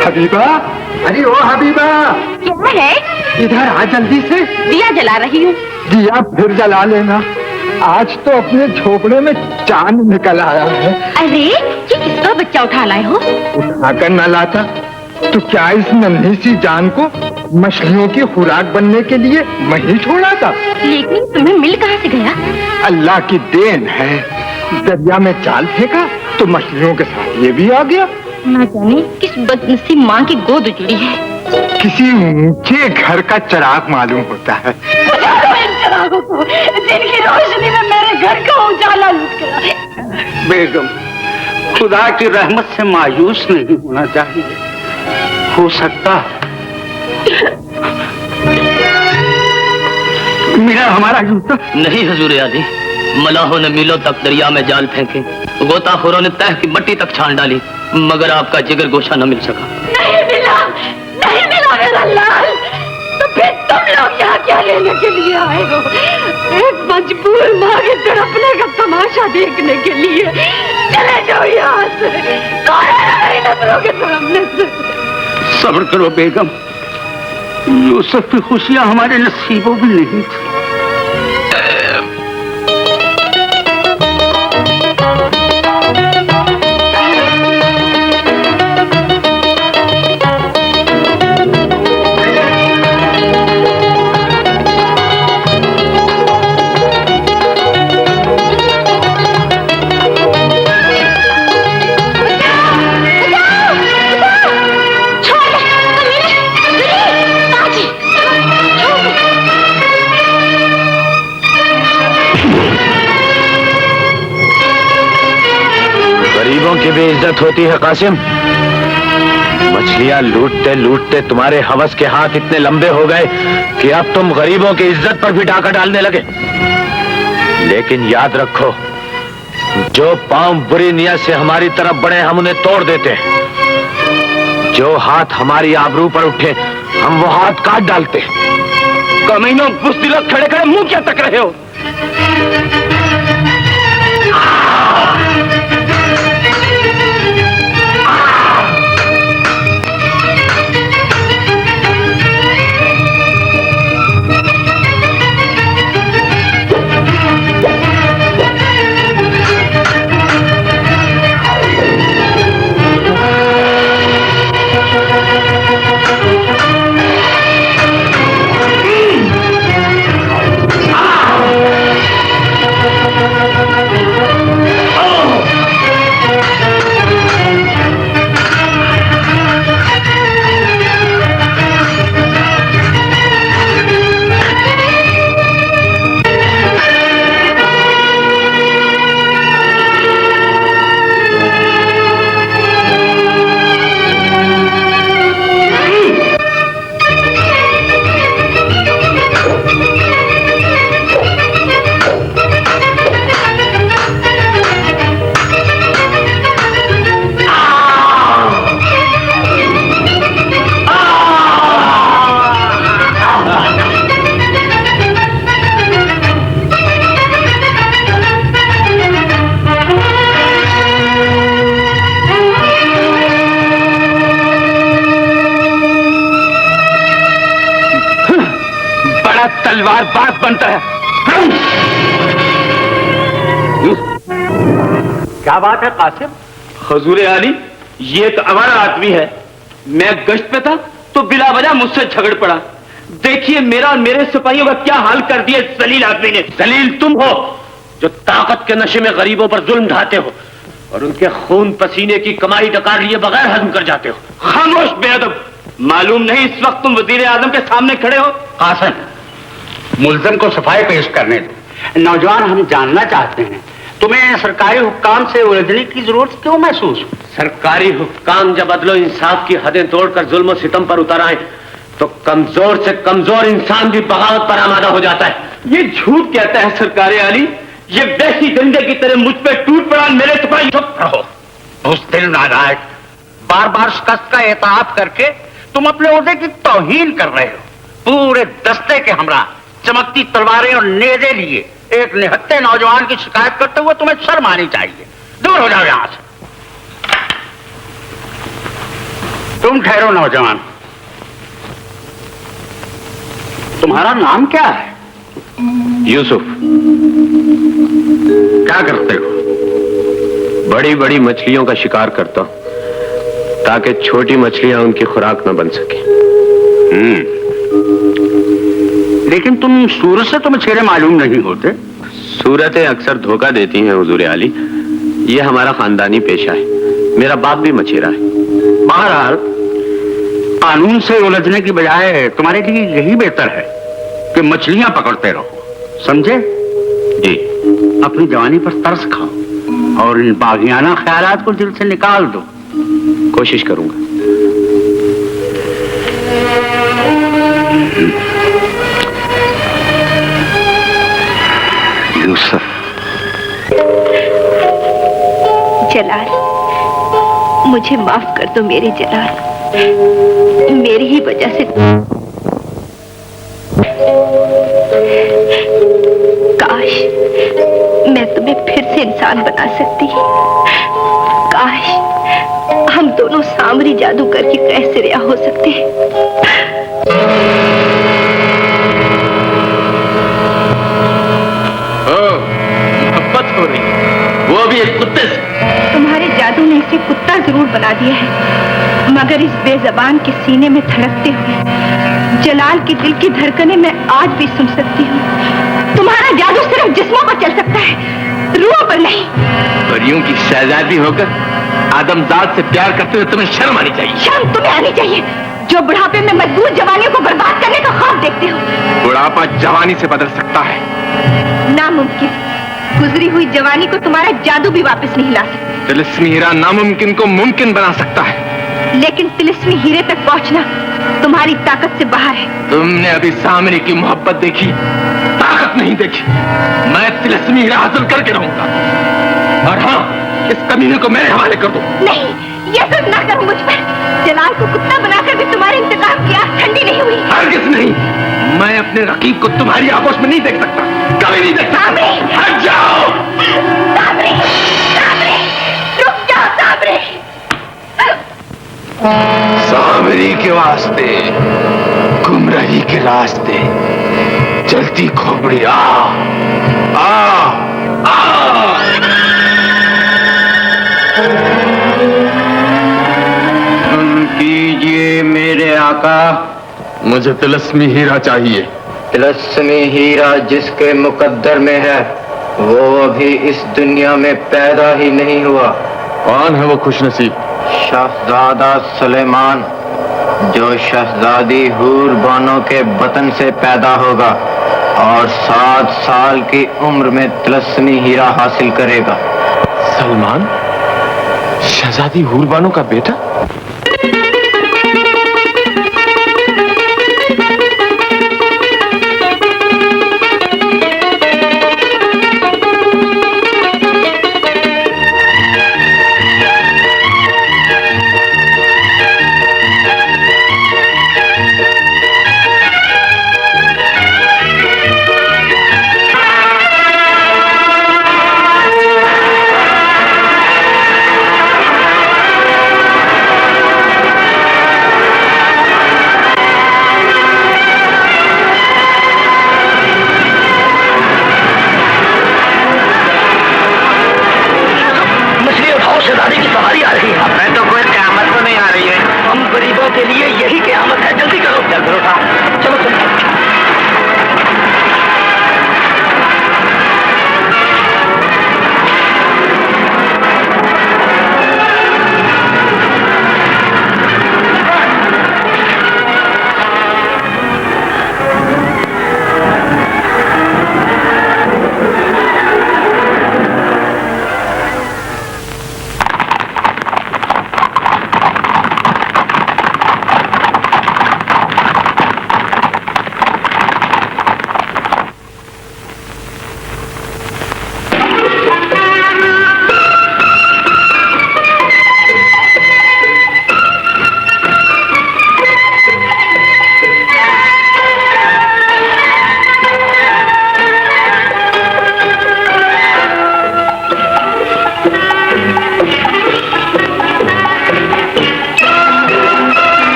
Habiba, अरे ओ Habiba, क्या है? इधर आ जल्दी से। दिया जला रही हूँ। दिया फिर जला लेना, आज तो अपने झोपड़े में चांद निकल आया है। अरे ये किसका बच्चा उठा लाए हो? उठाकर न लाता तो क्या इस नन्ही सी जान को मछलियों की खुराक बनने के लिए वहीं छोड़ा था? लेकिन तुम्हें मिल कहाँ से गया? अल्लाह की देन है, दरिया में जाल फेंका तो मछलियों के साथ ये भी आ गया। ना जाने किस बदनसीब माँ की गोद उजड़ी है। किसी ऊंचे घर का चिराग मालूम होता है। चिरागों को जिनकी रोशनी में मेरे घर का उजाला लुट गया। बेगम, खुदा की रहमत से मायूस नहीं होना चाहिए, हो सकता मिला हमारा जूता। नहीं हुजूर आली, मलाहों ने मीलों तक दरिया में जाल फेंके, गोताखोरों ने तह की मट्टी तक छान डाली, मगर आपका जिगर गोशा न मिल सका। नहीं मिला मेरा लाल। तो फिर तुम लोग यहाँ क्या लेने के लिए आए हो? एक मजबूर माँ के तड़पने का तमाशा देखने के लिए। चले जाओ यहाँ से, कौन है मेरी नजरों के सामने से? सब्र करो बेगम, यूसुफ की खुशियां हमारे नसीबों में नहीं थी। की भी इज्जत होती है कासिम। मछलियां लूटते लूटते तुम्हारे हवस के हाथ इतने लंबे हो गए कि अब तुम गरीबों की इज्जत पर भी डाका डालने लगे। लेकिन याद रखो, जो पांव बुरी नियत से हमारी तरफ बढ़े हम उन्हें तोड़ देते हैं, जो हाथ हमारी आबरू पर उठे हम वो हाथ काट डालते। कमीनों, बुज़दिलों, खड़े खड़े मुंह क्या तक रहे हो? तलवार बात बनता है। क्या बात है कासिम? हुजूर आली, ये तो आवारा आदमी है। मैं गश्त पे था तो बिला वजह मुझसे झगड़ पड़ा। देखिए मेरा और मेरे सिपाहियों का क्या हाल कर दिया जलील आदमी ने। जलील तुम हो जो ताकत के नशे में गरीबों पर जुल्म ढाते हो और उनके खून पसीने की कमाई डकार लिए बगैर हजम कर जाते हो। खामोश बेअदब, मालूम नहीं इस वक्त तुम वजीर आजम के सामने खड़े हो? कासिम, मुल्ज़िम को सफाई पेश करने दो। नौजवान, हम जानना चाहते हैं तुम्हें सरकारी हुक्काम से उलझने की जरूरत क्यों महसूस? सरकारी हुक्काम जब अदलो इंसाफ की हदें तोड़कर जुल्म और सितम पर उतर आए तो कमजोर से कमजोर इंसान भी बगावत पर आमादा हो जाता है। ये झूठ कहता है सरकार आली, ये वैसी गंदे की तरह मुझ पे टूट पड़ा। मेरे सिपाही चुप रहो, बुज़दिल नालायक। बार बार शिकस्त का एतराफ करके तुम अपने ओहदे की तौहीन कर रहे हो। पूरे दस्ते के हमरा चमकती तलवारें और नेज़े लिए एक निहत्थे नौजवान की शिकायत करते हुए तुम्हें शर्म आनी चाहिए। दूर हो जाओ यहाँ से। तुम ठहरो नौजवान, तुम्हारा नाम क्या है? यूसुफ। क्या करते हो? बड़ी बड़ी मछलियों का शिकार करता हूं ताकि छोटी मछलियां उनकी खुराक न बन सके। लेकिन तुम सूरत से तो मछेरे मालूम नहीं होते। सूरतें अक्सर धोखा देती हैं हुजूर आली, ये हमारा खानदानी पेशा है। मेरा बाप भी मछेरा है। बहरहाल कानून से उलझने की बजाय तुम्हारे लिए यही बेहतर है कि मछलियां पकड़ते रहो, समझे? जी। अपनी जवानी पर तरस खाओ और इन बागियाना ख्यालात को दिल से निकाल दो। कोशिश करूंगा। यूसुफ। जलाल, मुझे माफ कर दो मेरे जलाल, मेरी ही वजह से। काश मैं तुम्हें फिर से इंसान बना सकती। काश हम दोनों सामरी जादूगर की कैद से रिहा हो सकते। मोहब्बत हो रही, वो भी एक कुत्ते से। तुम्हारे जादू ने इसे कुत्ता जरूर बना दिया है, मगर इस बेजबान के सीने में धड़कते हुए जलाल के दिल की धड़कनें मैं आज भी सुन सकती हूँ। तुम्हारा जादू सिर्फ जिस्मों पर चल सकता है, रूहों पर नहीं। परियों की शहजादी होकर आदमजात से प्यार करते हुए तुम्हें शर्म आनी चाहिए। शर्म तुम्हें आनी चाहिए जो बुढ़ापे में मजबूत जवानियों को बर्बाद करने का ख्वाब देखते हो। बुढ़ापा जवानी से बदल सकता है। नामुमकिन। गुजरी हुई जवानी को तुम्हारा जादू भी वापस नहीं ला सकता। तिलिस्मी हीरा नामुमकिन को मुमकिन बना सकता है। लेकिन तिलिस्मी हीरे तक पहुंचना तुम्हारी ताकत से बाहर है। तुमने अभी सामने की मोहब्बत देखी, ताकत नहीं देखी। मैं तिलिस्मी हीरा हासिल करके रहूंगा। और हाँ, इस कमीने को मेरे हवाले कर दो। नहीं, ये सब ना करो मुझ पर। जलाल को कुत्ता बनाकर भी तुम्हारे इंतकाम की आग ठंडी नहीं हुई। हरगिज़ नहीं। मैं अपने रकीब को तुम्हारी आगोश में नहीं देख सकता, कभी नहीं देख सकता। हट जाओ। साबरी, साबरी, रुक जाओ साबरी। सामरी के वास्ते, गुमराही के रास्ते, चलती खोपड़ी आ आ आ। कीजिए मेरे आका। मुझे तिलस्मी हीरा चाहिए। तिलस्मी हीरा जिसके मुकद्दर में है वो अभी इस दुनिया में पैदा ही नहीं हुआ। कौन है वो खुशनसीब? शहजादा सुलेमान, जो शहजादी हूर बानो के बतन से पैदा होगा और 7 साल की उम्र में तिलस्मी हीरा हासिल करेगा। सलमान, शहजादी हूरबानो का बेटा?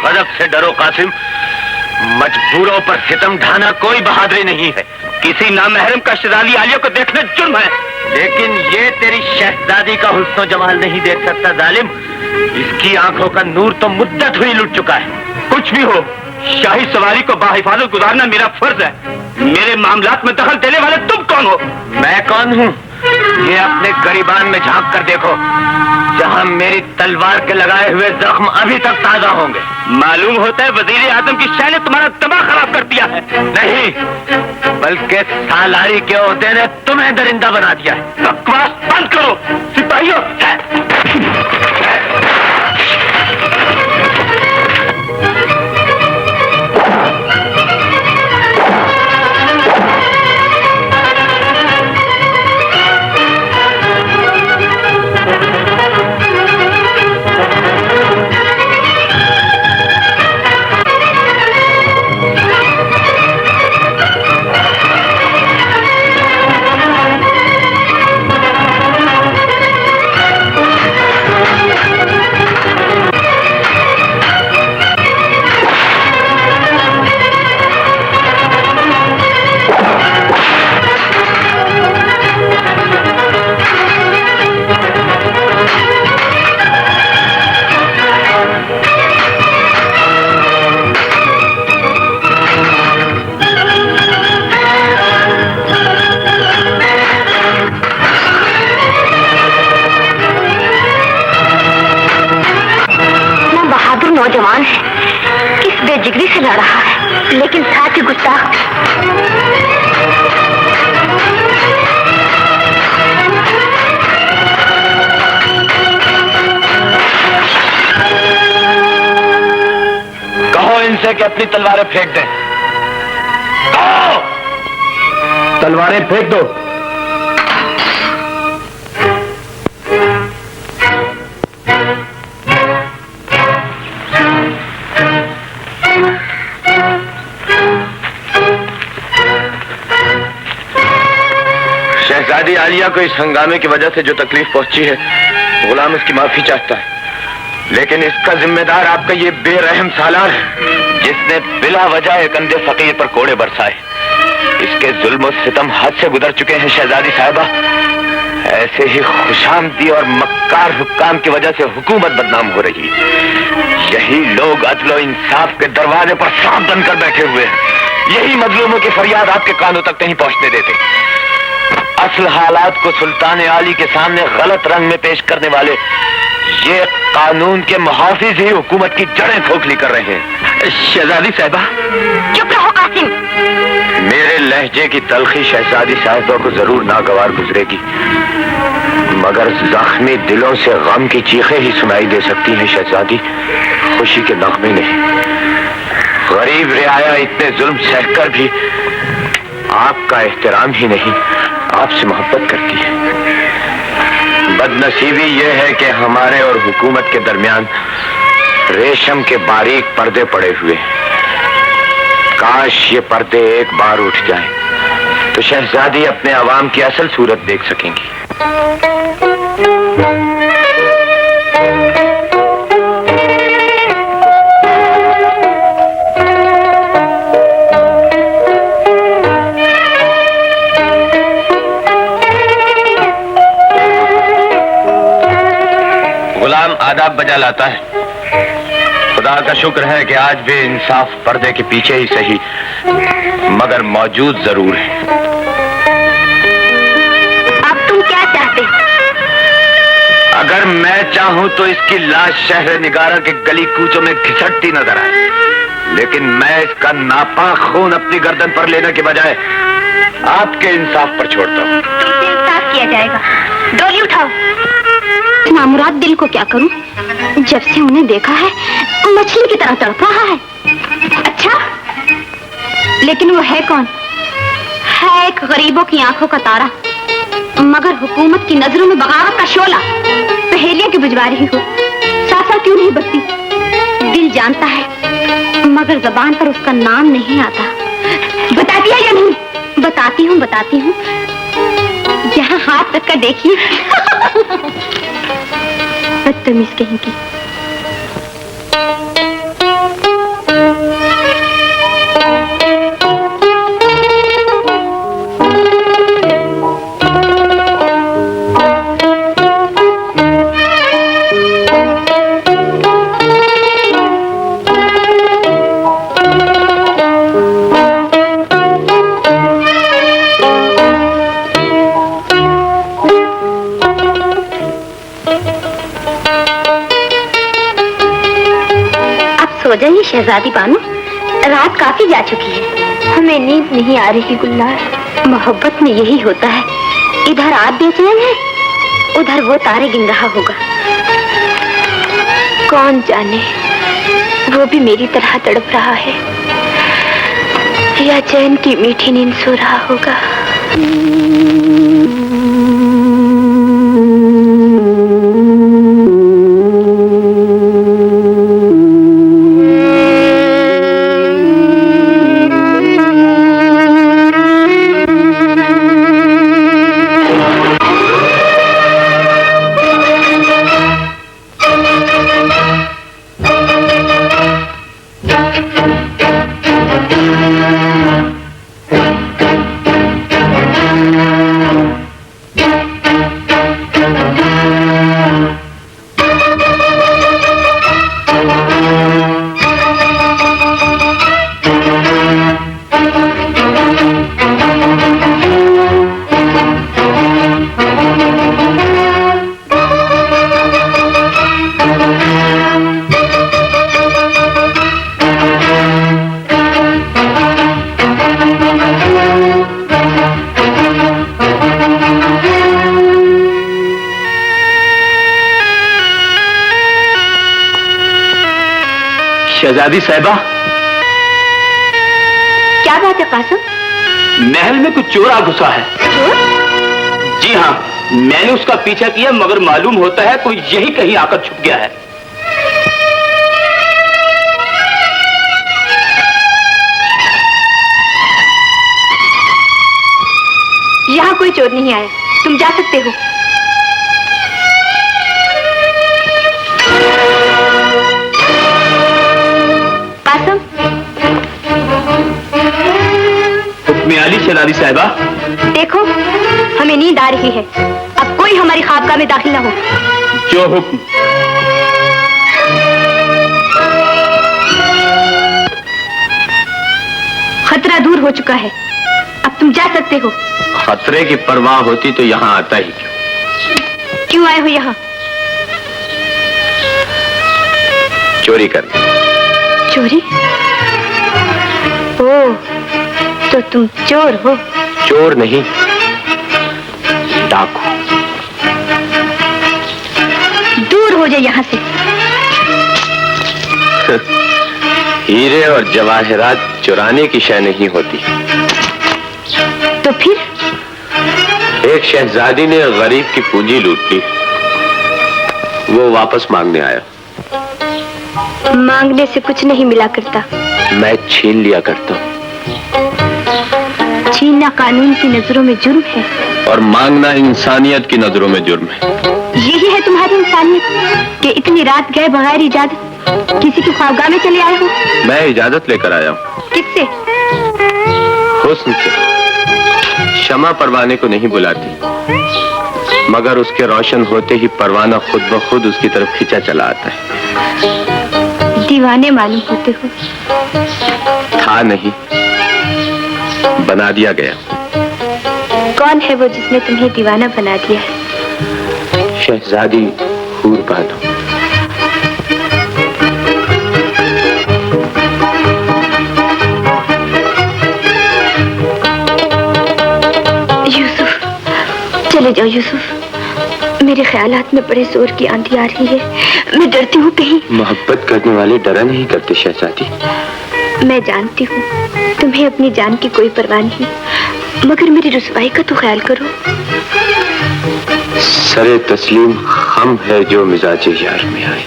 गजब से डरो कासिम। मजबूरों पर सितम ढाना कोई बहादुरी नहीं है। किसी नामहरम का शहजादी आलिया को देखना जुर्म है। लेकिन ये तेरी शहजादी का हुस्न जमाल नहीं देख सकता जालिम। इसकी आंखों का नूर तो मुद्दत हुई लुट चुका है। कुछ भी हो, शाही सवारी को बाहिफाजत गुजारना मेरा फर्ज है। मेरे मामलात में दखल देने वाले तुम कौन हो? मैं कौन हूँ ये अपने गरीबान में झांक कर देखो, जहाँ मेरी तलवार के लगाए हुए जख्म अभी तक ताजा होंगे। मालूम होता है वजीर आजम की शान ने तुम्हारा दिमाग खराब कर दिया है। नहीं, बल्कि सालारी के ओहदे ने तुम्हें दरिंदा बना दिया है। बकवास बंद करो सिपाहियों। नौजवान है, किस बेजिगरी से लड़ रहा है, लेकिन साथ ही गुस्ताख। कहो इनसे कि अपनी तलवारें फेंक दें। कहो तलवारें फेंक दो। शहजादी आलिया को इस हंगामे की वजह से जो तकलीफ पहुंची है, गुलाम उसकी माफी चाहता है। लेकिन इसका जिम्मेदार आपका ये बेरहम सालार है, जिसने बिला वजह एक अंधे फकीर पर कोड़े बरसाए। इसके जुल्म और सितम हद से गुजर चुके हैं शहजादी साहिबा। ऐसे ही खुशामदी और मक्कार हुक्काम की वजह से हुकूमत बदनाम हो रही है। यही लोग अदल और इंसाफ के दरवाजे पर सांप बनकर बैठे हुए हैं। यही मजलूमों की फरियाद आपके कानों तक नहीं पहुंचने देते। असल हालात को सुल्तान आली के सामने गलत रंग में पेश करने वाले ये कानून के मुहाफिज ही हुकूमत की जड़ें खोखली कर रहे हैं। शहजादी साहिबा। चुप रहो कासिम। मेरे लहजे की तलखी शहजादी साहिबा को जरूर नागवार गुजरेगी, मगर जख्मी दिलों से गम की चीखें ही सुनाई दे सकती हैं शहजादी, खुशी के नगमे नहीं। गरीब रियाया इतने जुल्म सहकर भी आपका एहतराम ही नहीं, आपसे मोहब्बत करती है। बदनसीबी यह है कि हमारे और हुकूमत के दरमियान रेशम के बारीक पर्दे पड़े हुए हैं। काश ये पर्दे एक बार उठ जाएं, तो शहजादी अपने अवाम की असल सूरत देख सकेंगी। गुलाम आदाब बजा लाता है। खुदा का शुक्र है कि आज भी इंसाफ पर्दे के पीछे ही सही, मगर मौजूद जरूर है। अब तुम क्या चाहते हो? अगर मैं चाहूं तो इसकी लाश शहर निगारा के गली कूचों में घिसटती नजर आए, लेकिन मैं इसका नापाक खून अपनी गर्दन पर लेने के बजाय आपके इंसाफ पर छोड़ता हूँ। तुमसे इंसाफ किया जाएगा। डोली उठाओ। नामुराद दिल को क्या करूं? जब से उन्हें देखा है मछली की तरह तड़प रहा है। अच्छा, लेकिन वो है कौन? है एक गरीबों की आंखों का तारा, मगर हुकूमत की नजरों में बगावत का शोला। पहेलियां की बुझवा रही हो, सासा क्यों नहीं बसती? दिल जानता है, मगर जबान पर उसका नाम नहीं आता। बताती है या नहीं? बताती हूँ। यहाँ हाथ रख कर देखिए। बदतमीज कहीं की। शहजादी बानो, रात काफी जा चुकी है, हमें नींद नहीं आ रही गुलनार। मोहब्बत में यही होता है, इधर आप बेचैन है, उधर वो तारे गिन रहा होगा। कौन जाने वो भी मेरी तरह तड़प रहा है या चैन की मीठी नींद सो रहा होगा। शहजादी साहिबा, क्या बात है कासिम? महल में कुछ चोर आ घुसा है। चोर? जी हाँ, मैंने उसका पीछा किया मगर मालूम होता है कोई यही कहीं आकर छुप गया है। यहाँ कोई चोर नहीं आया, तुम जा सकते हो। कासिम, हुक्म आली शहजादी साहिबा। देखो हमें नींद आ रही है, अब कोई हमारी ख्वाबगाह में दाखिल ना हो। जो हुक्म। खतरा दूर हो चुका है, अब तुम जा सकते हो। खतरे की परवाह होती तो यहाँ आता ही क्यों? क्यों आए हो यहाँ? चोरी करने। चोरी? ओह, तो तुम चोर हो? चोर नहीं, डाकू। दूर हो जाए यहाँ से। हीरे और जवाहरात चुराने की शय नहीं होती। तो फिर? एक शहजादी ने गरीब की पूंजी लूट ली, वो वापस मांगने आया। मांगने से कुछ नहीं मिला करता। मैं छीन लिया करता हूँ। छीनना कानून की नजरों में जुर्म है और मांगना इंसानियत की नजरों में जुर्म है। यही है तुम्हारी इंसानियत कि इतनी रात गए बगैर इजाजत किसी की ख्वाबगाह में चले आए हो। मैं इजाजत लेकर आया हूँ। किससे? हुस्न से। शमा परवाने को नहीं बुलाती, मगर उसके रोशन होते ही परवाना खुद ब खुद उसकी तरफ खींचा चला आता है। दीवाने मालूम होते हो। था नहीं, बना दिया गया। कौन है वो जिसने तुम्हें दीवाना बना दिया है? शहजादी हूर बानो। यूसुफ, चले जाओ यूसुफ, मेरे ख्यालात में बड़े जोर की आंधी आ रही है, मैं डरती हूँ कहीं। मोहब्बत करने वाले डरा नहीं करते शहजादी। मैं जानती हूँ तुम्हें अपनी जान की कोई परवाह नहीं, मगर मेरी रुसवाई का तो ख्याल करो। सरे तस्लीम हम है जो मिजाजे यार में आए।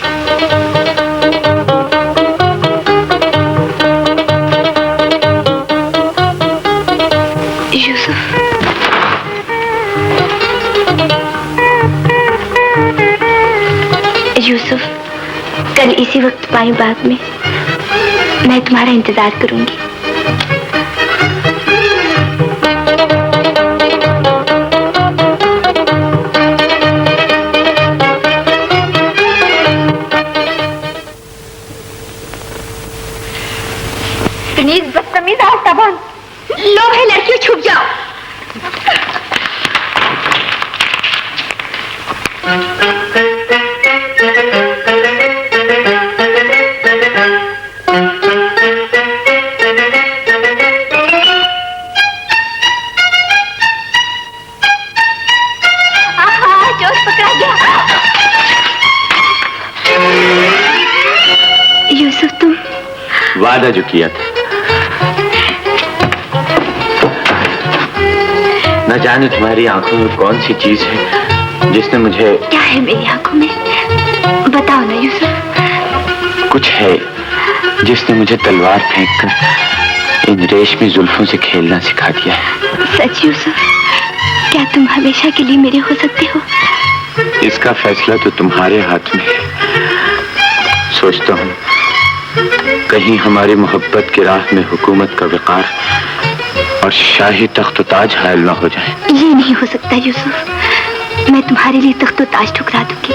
यूसुफ, यूसुफ, कल इसी वक्त पाई बाग में मैं तुम्हारा इंतजार करूंगी। प्लीज बदतमीज आस्ताबान, लो है लड़कियों, छुप जाओ। वादा जो किया था, न जाने तुम्हारी आंखों में कौन सी चीज है जिसने मुझे... क्या है मेरी आंखों में? बताओ ना यूसुफ। कुछ है जिसने मुझे तलवार फेंककर इन रेशमी जुल्फों से खेलना सिखा दिया है। सच यूसुफ, क्या तुम हमेशा के लिए मेरे हो सकते हो? इसका फैसला तो तुम्हारे हाथ में है। सोचता हूँ कहीं हमारी मोहब्बत की राह में हुकूमत का विकार और शाही तख्त ताज हायल न हो जाए। ये नहीं हो सकता यूसुफ, मैं तुम्हारे लिए तख्त ताज ठुकरा दूंगी।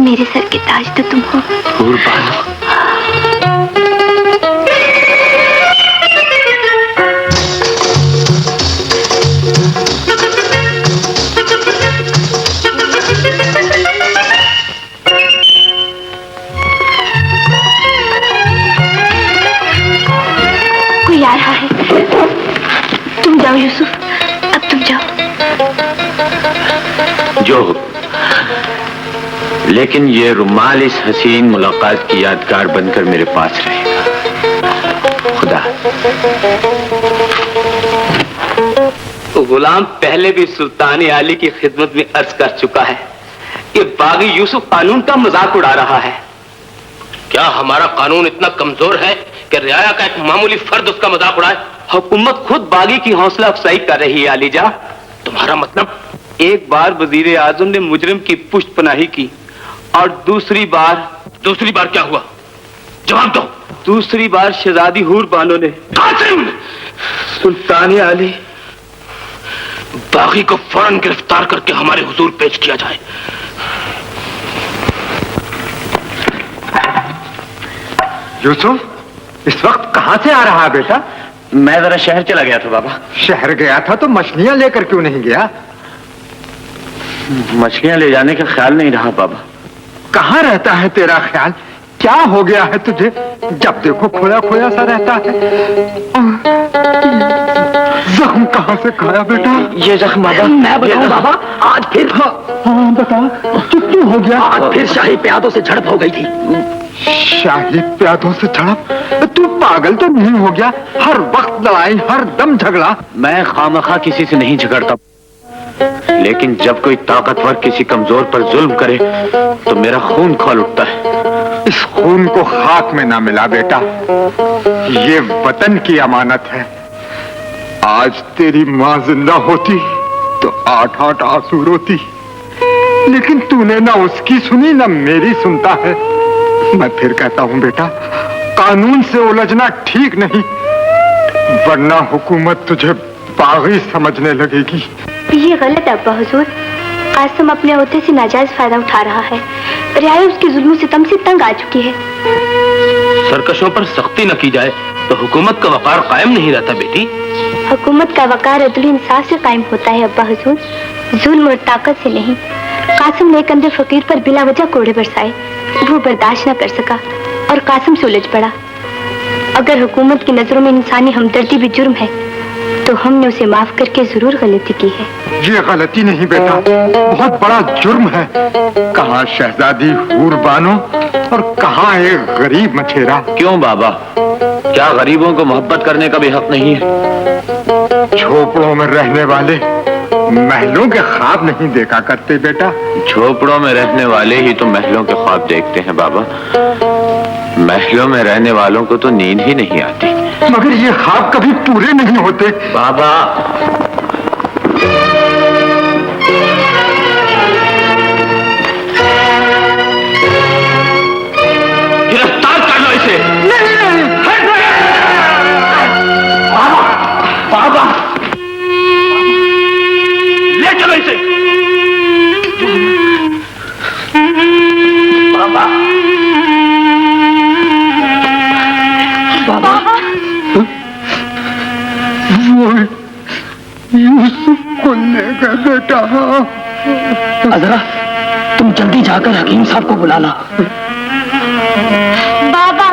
मेरे सर के ताज तो तुम हो। हूर बानो, कोई आ रहा है। तुम जाओ यूसुफ, अब तुम जाओ। जो हो, लेकिन ये रुमाल इस हसीन मुलाकात की यादगार बनकर मेरे पास रहेगा। खुदा। गुलाम पहले भी सुल्तान आली की खिदमत में अर्ज कर चुका है कि बागी यूसुफ कानून का मजाक उड़ा रहा है। क्या हमारा कानून इतना कमजोर है कि रियाया का एक मामूली फर्द उसका मजाक उड़ाए? हुकूमत खुद बागी की हौसला अफजाई कर रही है आलीजा। तुम्हारा मतलब? एक बार वजीर आजम ने मुजरिम की पुष्ट पनाही की और दूसरी बार क्या हुआ? जवाब दो। दूसरी बार शहजादी हूर बानो ने कासिम! सुल्तान आली, बागी को फौरन गिरफ्तार करके हमारे हुजूर पेश किया जाए। यूसुफ, इस वक्त कहाँ से आ रहा है बेटा? मैं जरा शहर चला गया था बाबा। शहर गया था तो मछलियां लेकर क्यों नहीं गया? मछलियां ले जाने का ख्याल नहीं रहा बाबा। कहाँ रहता है तेरा ख्याल? क्या हो गया है तुझे? जब देखो खोया खोया सा रहता है। जख्म कहाँ से खाया बेटा? ये जख्म बाबा, मैं बताऊं बाबा, आज फिर हाँ बता, क्यों हो गया? आज फिर शाही प्यादों से झड़प हो गई थी। शाही प्यादों से झड़प? तू पागल तो नहीं हो गया? हर वक्त लड़ाई, हर दम झगड़ा। मैं खामखा किसी से नहीं झगड़ता, लेकिन जब कोई ताकतवर किसी कमजोर पर जुल्म करे तो मेरा खून खौल उठता है। इस खून को खाक में ना मिला बेटा, ये वतन की अमानत है। आज तेरी माँ जिंदा होती तो 8-8 आंसू रोती, लेकिन तूने ना उसकी सुनी ना मेरी सुनता है। मैं फिर कहता हूँ बेटा, कानून से उलझना ठीक नहीं, वरना हुकूमत तुझे बागी समझने लगेगी। ये गलत है अब्बा हुजूर। कासिम अपने ओहदे से नाजायज फायदा उठा रहा है। रियाया उसके जुल्म सितम से तंग आ चुकी है। सरकशों पर सख्ती न की जाए तो हुकूमत का वकार कायम नहीं रहता बेटी। हुकूमत का वकार अदल इंसाफ से कायम होता है अब्बा हुजूर, जुल्म और ताकत से नहीं। कासिम ने एक अंधे फकीर पर बिला वजह कोड़े बरसाए, वो बर्दाश्त न कर सका और कासिम से उलझ पड़ा। अगर हुकूमत की नजरों में इंसानी हमदर्दी भी जुर्म है तो हमने उसे माफ करके जरूर गलती की है। ये गलती नहीं बेटा, बहुत बड़ा जुर्म है। कहाँ शहजादी हूर बानो और कहाँ एक गरीब मछेरा। क्यों बाबा, क्या गरीबों को मोहब्बत करने का भी हक नहीं है? झोपड़ों में रहने वाले महलों के ख्वाब नहीं देखा करते बेटा। झोपड़ों में रहने वाले ही तो महलों के ख्वाब देखते हैं बाबा। महलों में रहने वालों को तो नींद ही नहीं आती। मगर ये ख्वाब कभी पूरे नहीं होते बाबा। गिरफ्तार कर लो इसे। बाबा, ले चलो इसे। बाबा, बाबा, वो यूसुफ को ले गए बेटा। अजरा, तुम जल्दी जाकर हकीम साहब को बुला ला। बाबा,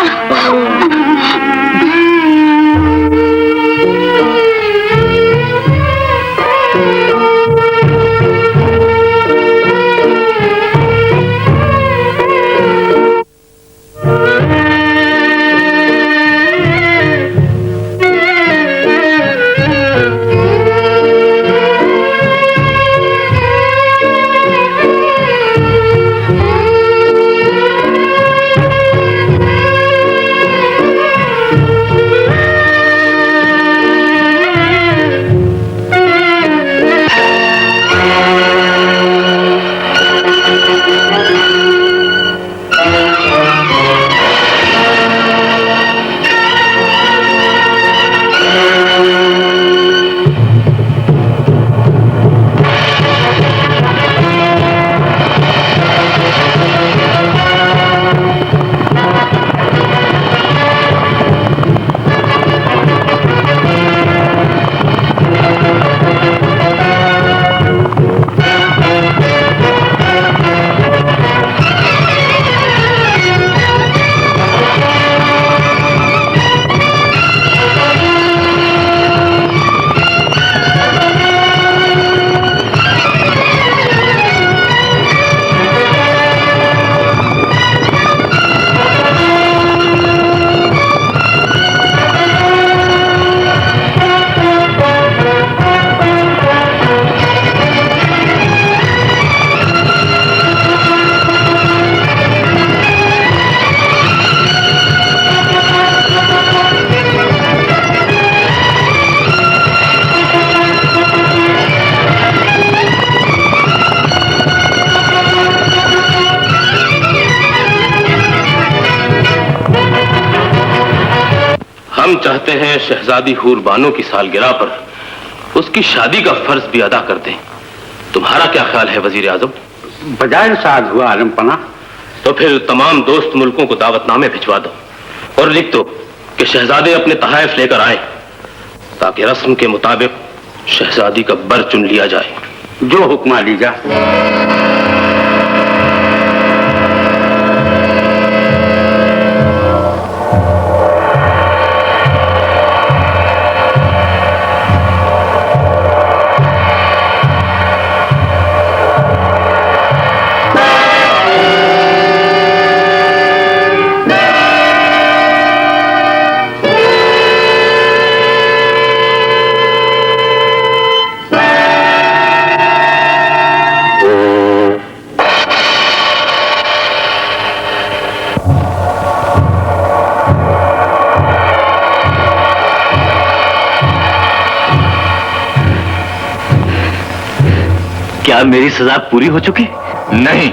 चाहते हैं शहजादी हूर बानो की सालगिरह पर उसकी शादी का फर्ज भी अदा कर दें। तुम्हारा क्या ख्याल है वजीर आजम? बजाय साज हुआ आलम पना। तो फिर तमाम दोस्त मुल्कों को दावतनामे भिजवा दो और लिख दो कि शहजादे अपने तहाइफ लेकर आए, ताकि रस्म के मुताबिक शहजादी का बर चुन लिया जाए। जो हुक्मा लीजा। क्या मेरी सजा पूरी हो चुकी? नहीं,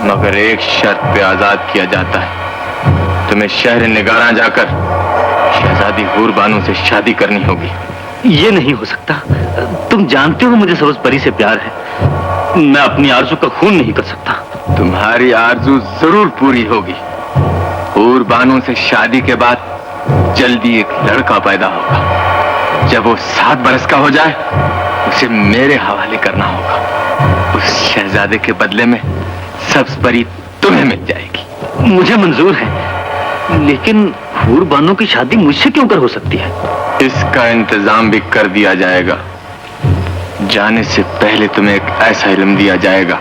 मगर एक शर्त पे आजाद किया जाता है। तुम्हें शहर निगारा जाकर शहजादी हूर बानो से शादी करनी होगी। ये नहीं हो सकता। तुम जानते हो मुझे सब्ज परी से प्यार है। मैं अपनी आरज़ू का खून नहीं कर सकता। तुम्हारी आरज़ू जरूर पूरी होगी। हूर बानो से शादी के बाद जल्दी एक लड़का पैदा होगा। जब वो 7 बरस का हो जाए उसे मेरे हवाले करना होगा। उस शहजादे के बदले में सब्ज परी तुम्हें मिल जाएगी। मुझे मंजूर है, लेकिन हूर बानो की शादी मुझसे क्यों कर हो सकती है? इसका इंतजाम भी कर दिया जाएगा। जाने से पहले तुम्हें एक ऐसा इल्म दिया जाएगा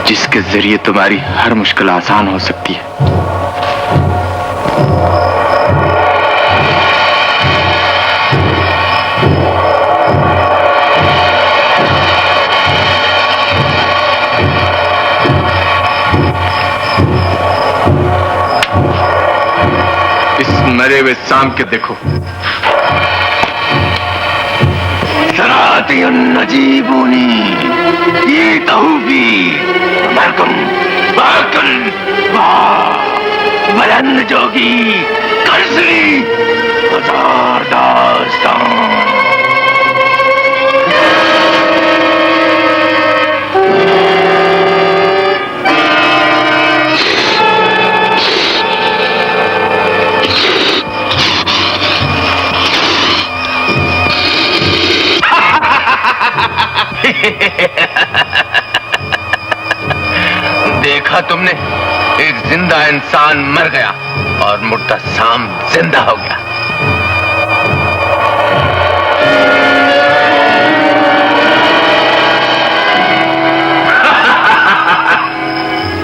जिसके जरिए तुम्हारी हर मुश्किल आसान हो सकती है। मरे हुए शाम के देखो। सरातियन नजीबूनी ये तहूफी मरकम बाकल बुलंद जोगी कलसरी हजार दास्तान। देखा तुमने, एक जिंदा इंसान मर गया और मुर्दा शाम जिंदा हो गया।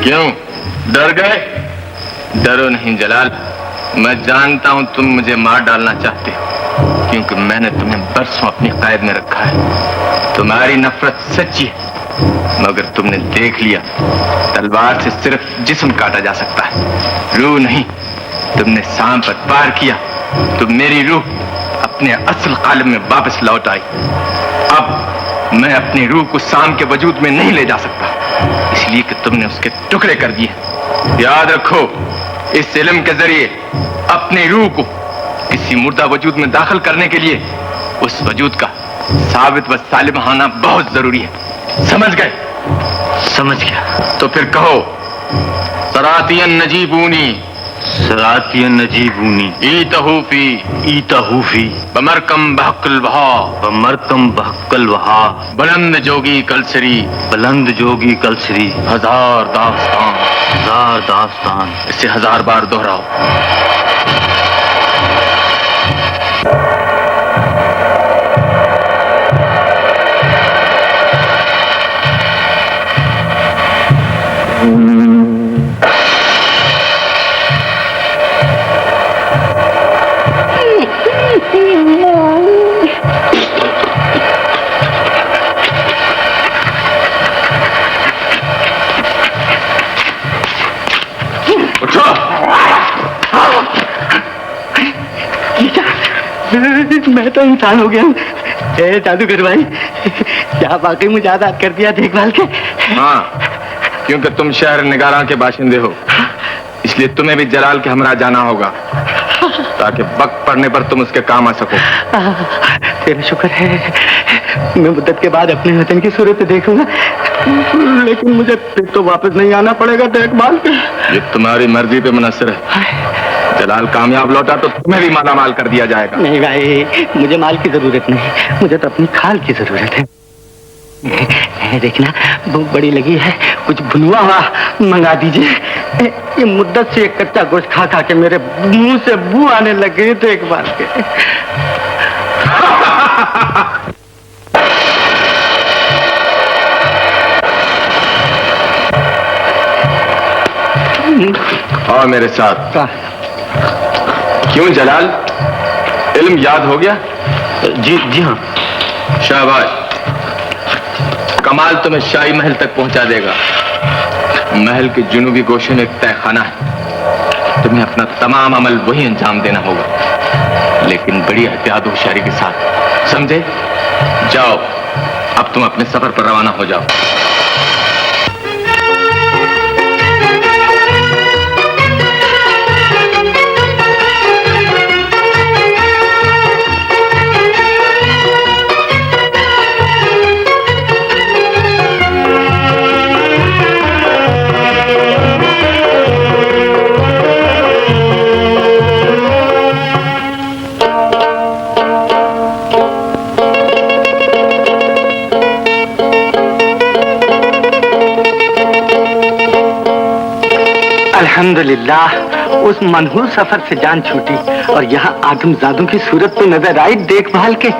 क्यों डर गए? डरो नहीं जलाल, मैं जानता हूं तुम मुझे मार डालना चाहते हो, क्योंकि मैंने तुम्हें बरसों अपनी कैद में रखा है। तुम्हारी नफरत सच्ची है, मगर तुमने देख लिया तलवार से सिर्फ जिस्म काटा जा सकता है, रूह नहीं। तुमने शाम पर पार किया तो मेरी रूह अपने असल कालिब में वापस लौट आई। अब मैं अपनी रूह को शाम के वजूद में नहीं ले जा सकता, इसलिए कि तुमने उसके टुकड़े कर दिए। याद रखो, इस इल्म के जरिए अपनी रूह को किसी मुर्दा वजूद में दाखिल करने के लिए उस वजूद का साबित व सालिम होना बहुत जरूरी है। समझ गए? समझ गया। तो फिर कहो, सरातियन नजीबूनी सरातियन नजीबूनी ईतहूफी बमरकम बहक्कल वहा बमरकम बहक्कल वहा बुलंद जोगी कलसरी बुलंद जोगी कलसरी हजार दास्तान। इसे 1000 बार दोहराओ। मैं तो इंसान हो गया। जादूगर भाई, क्या वाकई मुझे आजाद कर दिया देखभाल के? हाँ, क्योंकि तुम शहर निगारा के बाशिंदे हो, इसलिए तुम्हें भी जलाल के हमरा जाना होगा। ताकि वक्त पड़ने पर तुम उसके काम आ सको। तेरा शुक्र है, मैं मुद्दत के बाद अपने वतन की सूरत देखूंगा, लेकिन मुझे फिर तो वापस नहीं आना पड़ेगा देखभाल पे। ये तुम्हारी मर्जी पे मुनस्सिर है। जलाल कामयाब लौटा तो तुम्हें भी माला माल कर दिया जाएगा। नहीं भाई, मुझे माल की जरूरत नहीं, मुझे तो अपनी खाल की जरूरत है। देखना भूख बड़ी लगी है, कुछ भुनवा हुआ मंगा दीजिए। ये मुद्दत से एक कच्चा गोश्त खा खा के मेरे मुंह से बू आने लग गई थे एक बार के। और मेरे साथ। क्यों जलाल, इल्म याद हो गया? जी हाँ। शाबाश, कमाल तुम्हें शाही महल तक पहुंचा देगा। महल के जुनूबी गोशे में एक तहखाना है, तुम्हें अपना तमाम अमल वही अंजाम देना होगा, लेकिन बड़ी एहतियात होशियारी के साथ, समझे? जाओ, अब तुम अपने सफर पर रवाना हो जाओ। अल्हम्दुलिल्लाह, उस मनहूस सफर से जान छूटी और यहाँ आदमजादों की सूरत तो नजर आई देखभाल के।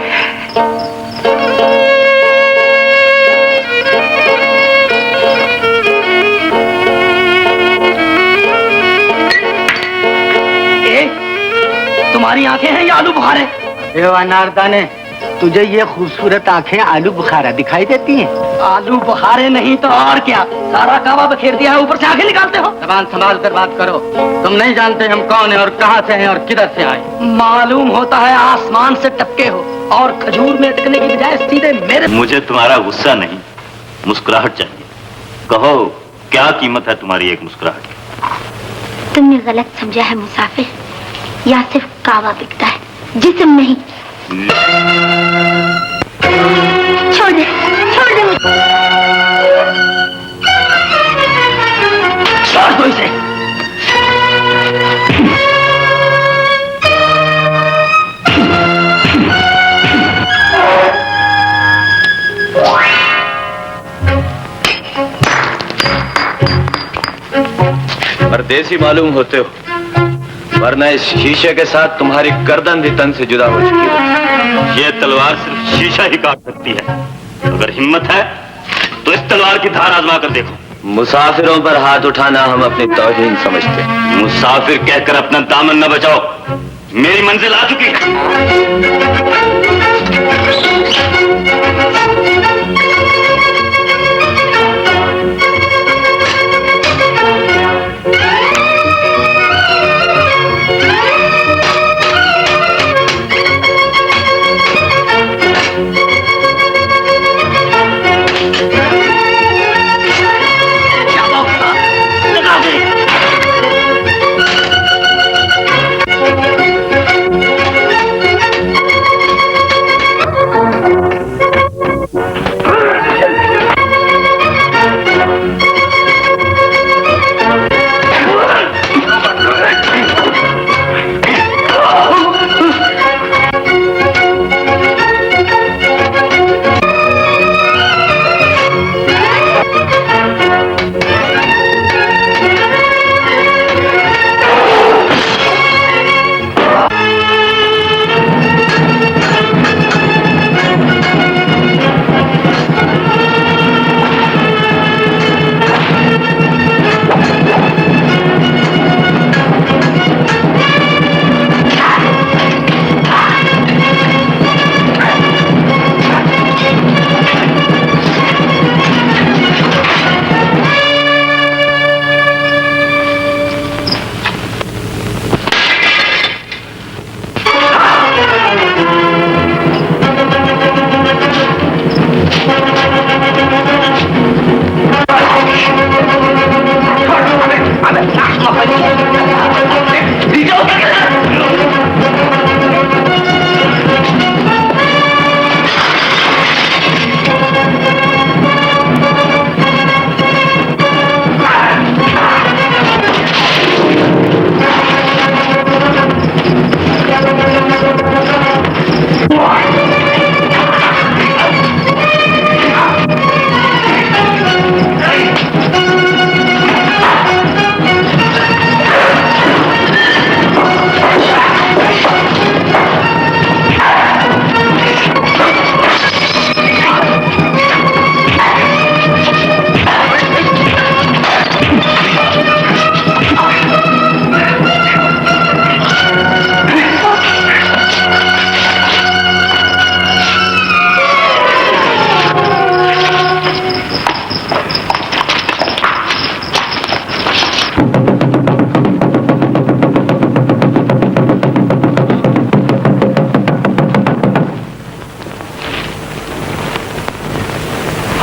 तुम्हारी आंखें हैं या आलू बुखारे? अनारदाने, तुझे ये खूबसूरत आंखें आलू बुखारा दिखाई देती हैं? आलू बुखारे नहीं तो और क्या, सारा कावा बखेर दिया है, ऊपर से आंखें निकालते हो। जबान संभाल कर बात करो, तुम नहीं जानते हम कौन है और कहां से हैं और किधर से आए। मालूम होता है आसमान से टपके हो और खजूर में अटकने की बजाय सीधे मेरे। मुझे तुम्हारा गुस्सा नहीं, मुस्कुराहट चाहिए। कहो, क्या कीमत है तुम्हारी एक मुस्कुराहट की? तुमने गलत समझा है मुसाफिर, या सिर्फ कावा बिकता है, जिस्म नहीं। छोड़ दे मुझे। छोड़ दो इसे। परदेसी मालूम होते हो, वरना इस शीशे के साथ तुम्हारी गर्दन भी तन से जुदा हो चुकी है। ये तलवार सिर्फ शीशा ही काट सकती है। अगर हिम्मत है तो इस तलवार की धार आजमा कर देखो। मुसाफिरों पर हाथ उठाना हम अपनी तौहीन समझते हैं। मुसाफिर कहकर अपना दामन न बचाओ, मेरी मंजिल आ चुकी है।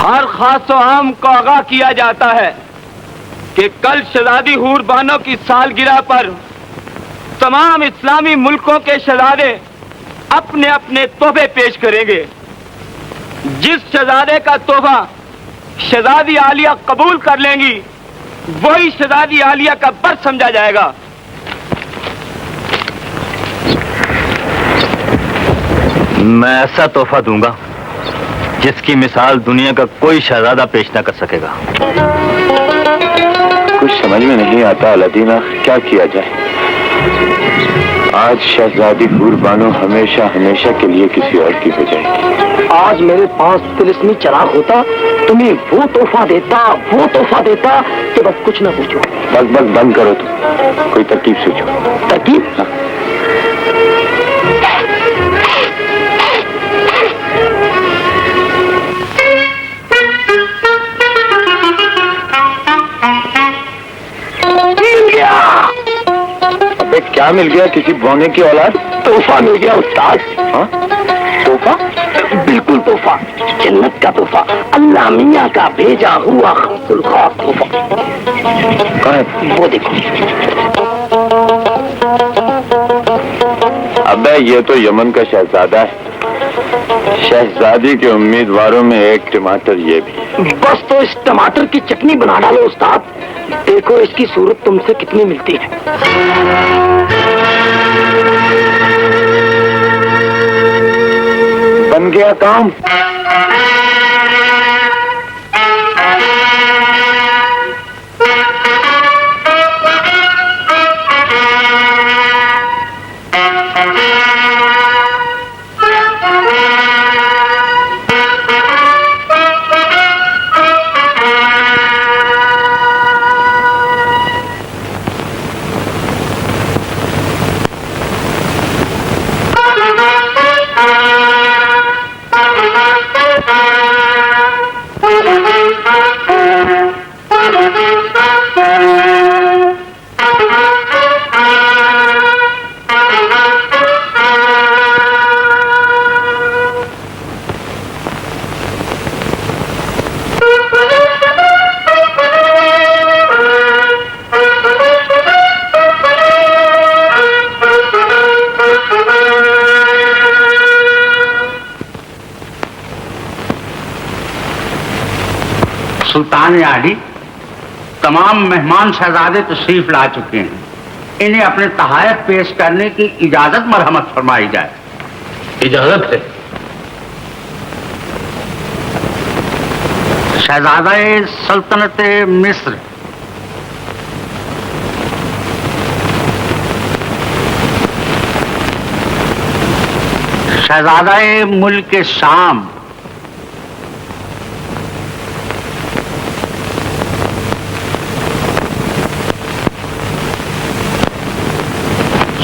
हर खास व आम को आगाह किया जाता है कि कल शहजादी हूर बानो की सालगिरह पर तमाम इस्लामी मुल्कों के शहजादे अपने अपने तोहफे पेश करेंगे। जिस शहजादे का तोहफा शहजादी आलिया कबूल कर लेंगी वही शहजादी आलिया का बर समझा जाएगा। मैं ऐसा तोहफा दूंगा जिसकी मिसाल दुनिया का कोई शहजादा पेश न कर सकेगा। कुछ समझ में नहीं आता अलादीना, क्या किया जाए। आज शहजादी हूर बानो हमेशा हमेशा के लिए किसी और की हो जाएगी। आज मेरे पास तिलिस्मी चिराग होता, तुम्हें वो तोहफा देता कि बस कुछ ना पूछो। बस बंद करो तुम, कोई तरकीब सोचो। तरकीब? हाँ। अबे क्या मिल गया? किसी बौने की औलाद? तोहफा मिल गया उस्ताद। हाँ? तोहफा? बिल्कुल तोहफा, जन्नत का तोहफा, अल्लाह मियाँ का भेजा हुआ खासुल खास तोहफा। कहाँ है? वो देखो। अबे ये तो यमन का शहजादा है। शहजादी के उम्मीदवारों में एक टमाटर ये भी। बस तो इस टमाटर की चटनी बना डालो उस्ताद। देखो इसकी सूरत तुमसे कितनी मिलती है। बन गया काम। सुल्तान आली, तमाम मेहमान शहजादे तशरीफ ला चुके हैं। इन्हें अपने तहायत पेश करने की इजाजत मरहमत फरमाई जाए। इजाजत है। शहजादा सल्तनत मिस्र, शहजादा मुल्क शाम,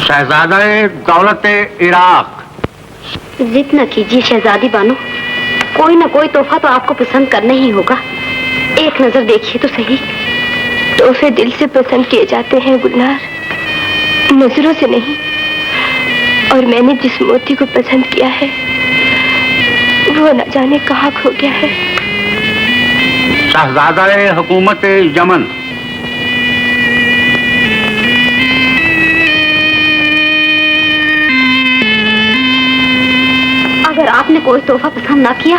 शहजादा दौलत इराक। जिद न कीजिए शहजादी बानो, कोई ना कोई तोहफा तो आपको पसंद करना ही होगा। एक नजर देखिए तो सही। तोहफे दिल से पसंद किए जाते हैं गुलनार, नजरों से नहीं। और मैंने जिस मोती को पसंद किया है वो न जाने कहाँ खो गया है। शहजादा हुकूमत यमन, अगर आपने कोई तोहफा पसंद ना किया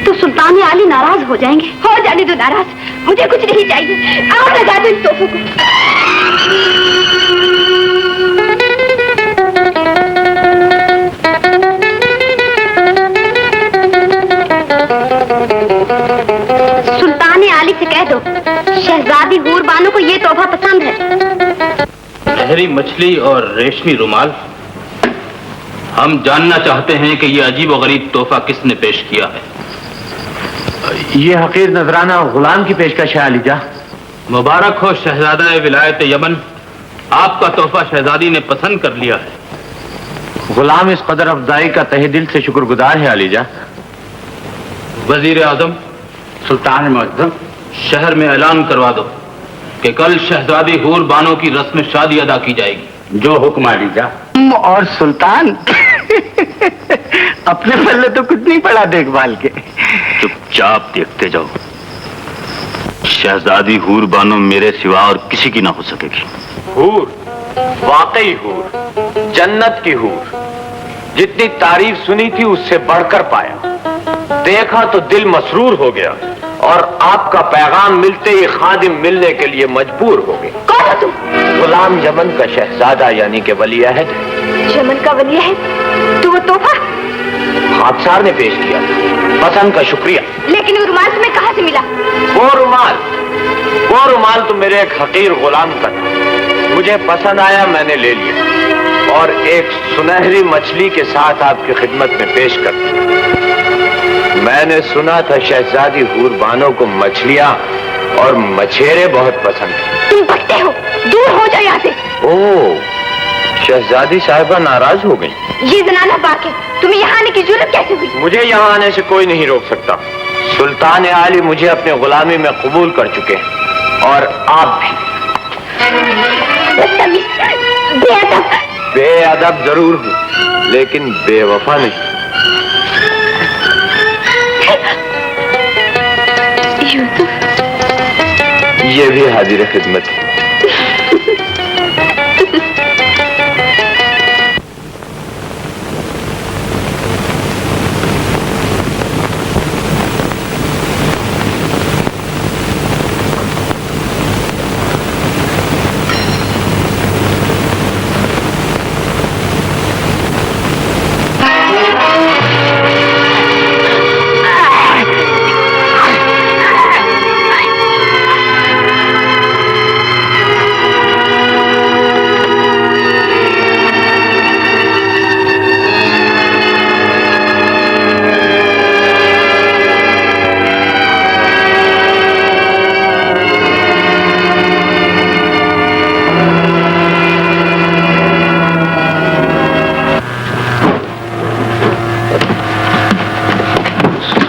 तो सुल्तान आली नाराज हो जाएंगे। हो जाने दो नाराज, मुझे कुछ नहीं चाहिए। आग लगा दो इन तोहफों को। सुल्तान आली से कह दो शहजादी हूर बानो को ये तोहफा पसंद है। गहरी मछली और रेशमी रुमाल। हम जानना चाहते हैं कि ये अजीब व गरीब तोहफा किसने पेश किया है। ये हकीर नजराना गुलाम की पेशकश है अलीजा। मुबारक हो शहजादा विलायत यमन, आपका तोहफा शहजादी ने पसंद कर लिया है। गुलाम इस कदर अफजाई का तहे दिल से शुक्रगुजार है अलीजा। वजीर आजम, सुल्तान मुअज्जम, शहर में ऐलान करवा दो कि कल शहजादी हूर बानो की रस्म शादी अदा की जाएगी। जो हुक्म आलीजा। और सुल्तान अपने पल्ले तो कुछ नहीं पड़ा देखभाल के। चुपचाप देखते जाओ। शहजादी हूर बानो मेरे सिवा और किसी की ना हो सकेगी। हूर, वाकई हूर, जन्नत की हूर। जितनी तारीफ सुनी थी उससे बढ़कर पाया। देखा तो दिल मसरूर हो गया और आपका पैगाम मिलते ही खादिम मिलने के लिए मजबूर हो गए। कौन हो तुम? गुलाम यमन का शहजादा यानी कि वली अहद। यमन का वली अहद? तो वो तोहफा खाकसार ने पेश किया था, पसंद का शुक्रिया। लेकिन वो रुमाल तुम्हें कहाँ से मिला? वो रुमाल तो मेरे एक हकीर गुलाम का था। मुझे पसंद आया, मैंने ले लिया और एक सुनहरी मछली के साथ आपकी खिदमत में पेश कर दी। मैंने सुना था शहजादी हूर बानो को मछलियां और मछेरे बहुत पसंद हैं। तुम भटके हो, दूर हो जाओ यहाँ से। ओह, शहजादी साहिबा नाराज हो गई। ये जनाना बाकी, तुम्हें यहाँ आने की जरूरत कैसे हुई? मुझे यहाँ आने से कोई नहीं रोक सकता। सुल्तान आली मुझे अपने गुलामी में कबूल कर चुके हैं और आप भी। बेअदब। बेअदब जरूर हूँ, लेकिन बेवफा नहीं। यूसुफ, ये भी हाजिर खिदमत है।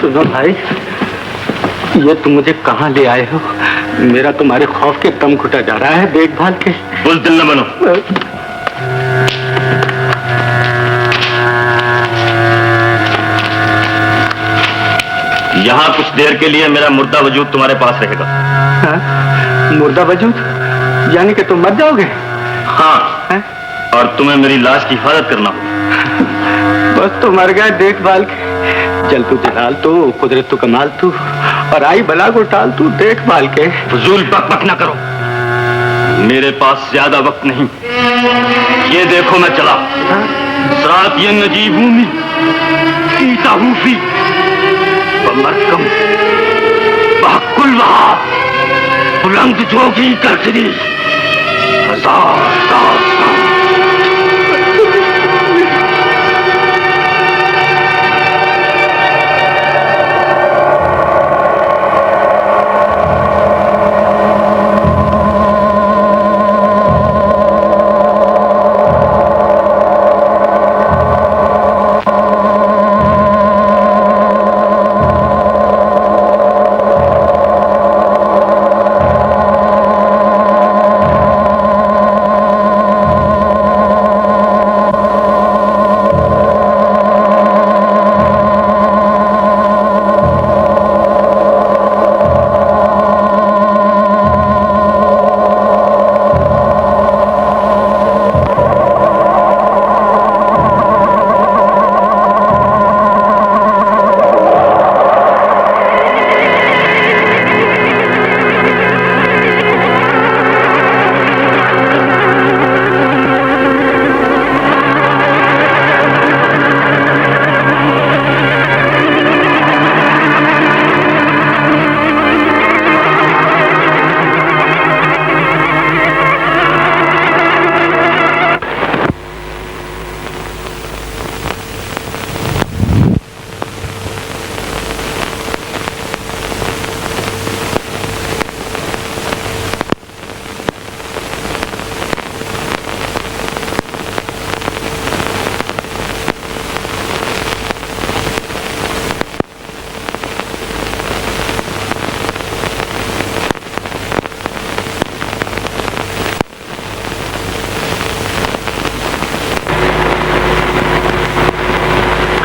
सुनो भाई, ये तुम मुझे कहाँ ले आए हो? मेरा तुम्हारे खौफ के दम घुटा जा रहा है देखभाल के। बुज़दिल न बनो। यहाँ कुछ देर के लिए मेरा मुर्दा वजूद तुम्हारे पास रहेगा। हाँ? मुर्दा वजूद? यानी कि तुम मर जाओगे? हाँ, है? और तुम्हें मेरी लाश की हिफाजत करना होगा। बस तो मर गए देखभाल के। जल तू जलाल तू, कुदरत तू कमाल तू, और आई बला को टाल तू देखभाल के। फजूल बक ना करो, मेरे पास ज्यादा वक्त नहीं। ये देखो मैं चला। साथ ये नजीब हूं ईता हूफी बमरकम बहकुल वहा बुलंद जोगी करसरी हजार दास्तान।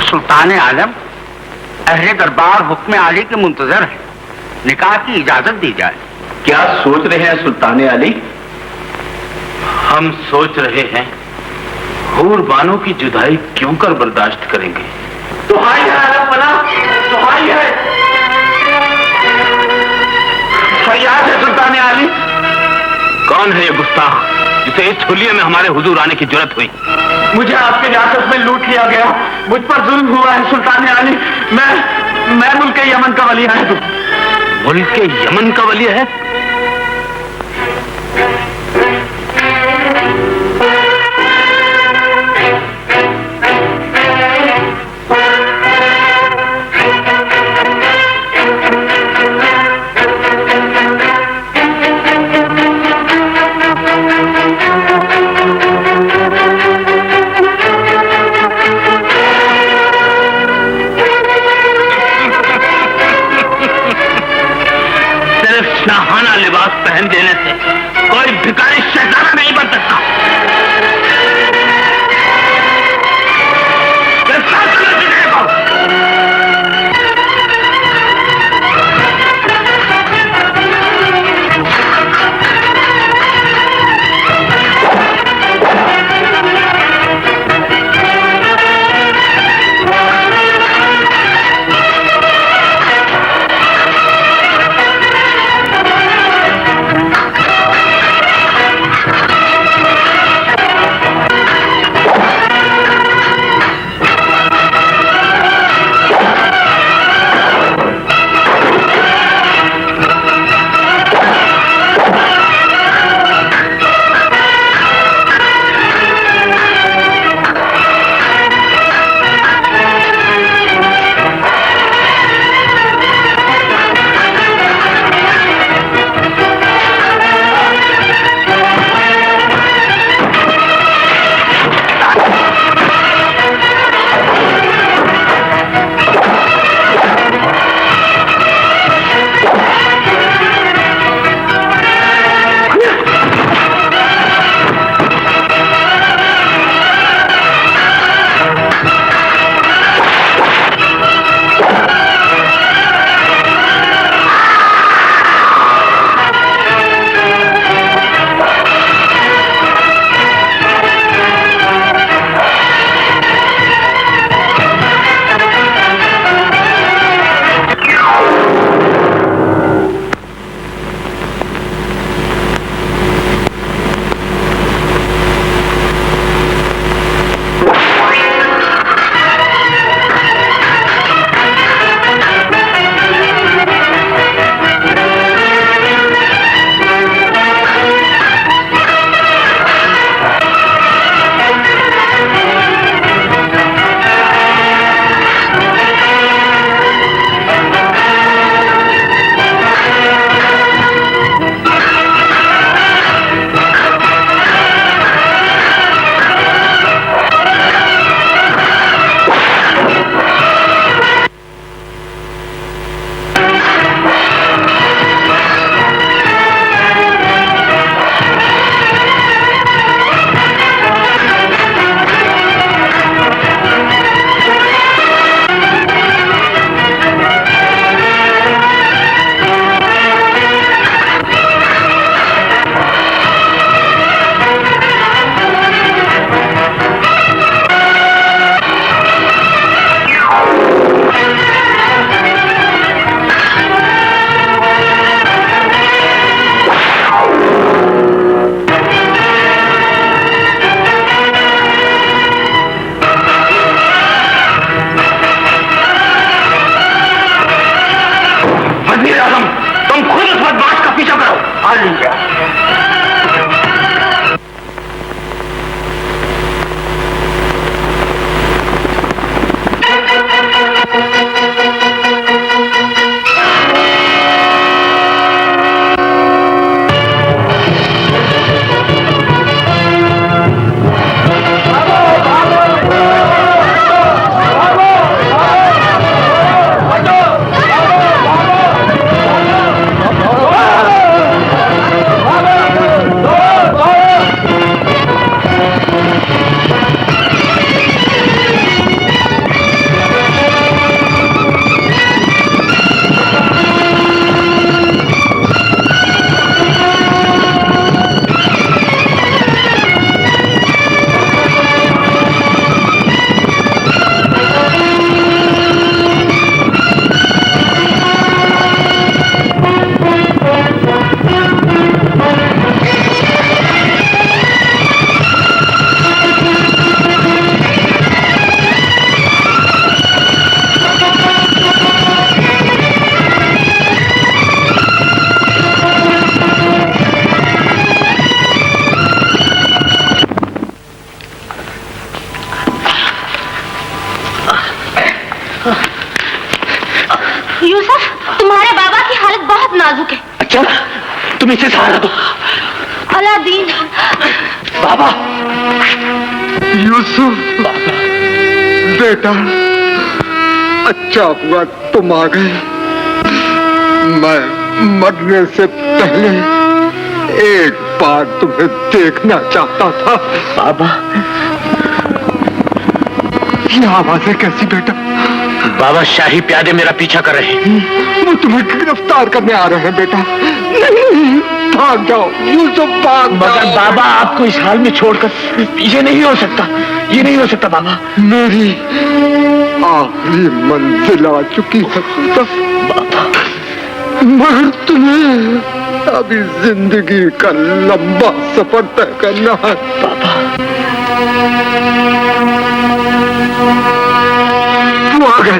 सुल्तान आलम, अहले दरबार हुक्म आली के मुंतजर है, निकाह की इजाजत दी जाए। क्या सोच रहे हैं सुल्तान आली? हम सोच रहे हैं हूर बानो की जुदाई क्यों कर बर्दाश्त करेंगे। दुहाई है अल्लाह, दुहाई है, फरियाद है सुल्तान आली। कौन है ये गुस्ताख जिसे इस हुलिये में हमारे हुजूर आने की जरूरत हुई? मुझे आपके रियासत में लूट लिया गया, मुझ पर जुल्म हुआ है सुल्तान आली। मैं मुल्क यमन का वली है। मुल्क यमन का वली है? शाहाना लिबास पहन देने से कोई भिखारी शैताना नहीं बन सकता। चल तुम इसे सहारा दो। अलादीन बाबा यूसुफ बेटा, अच्छा हुआ तुम आ गए। मैं मरने से पहले एक बार तुम्हें देखना चाहता था। बाबा ये आवाजें कैसी बेटा? बाबा शाही प्यादे मेरा पीछा कर रहे हैं। वो तुम्हें गिरफ्तार करने आ रहे हैं बेटा। नहीं, भाग जाओ यूसुफ, भाग मगर जाओ। बाबा आपको इस हाल में छोड़कर ये नहीं हो सकता, ये नहीं हो सकता बाबा। मेरी आखिरी मंजिल आ चुकी है बाबा मगर तुम्हें अभी जिंदगी का लंबा सफर तय करना है। बाबा वो आ गए,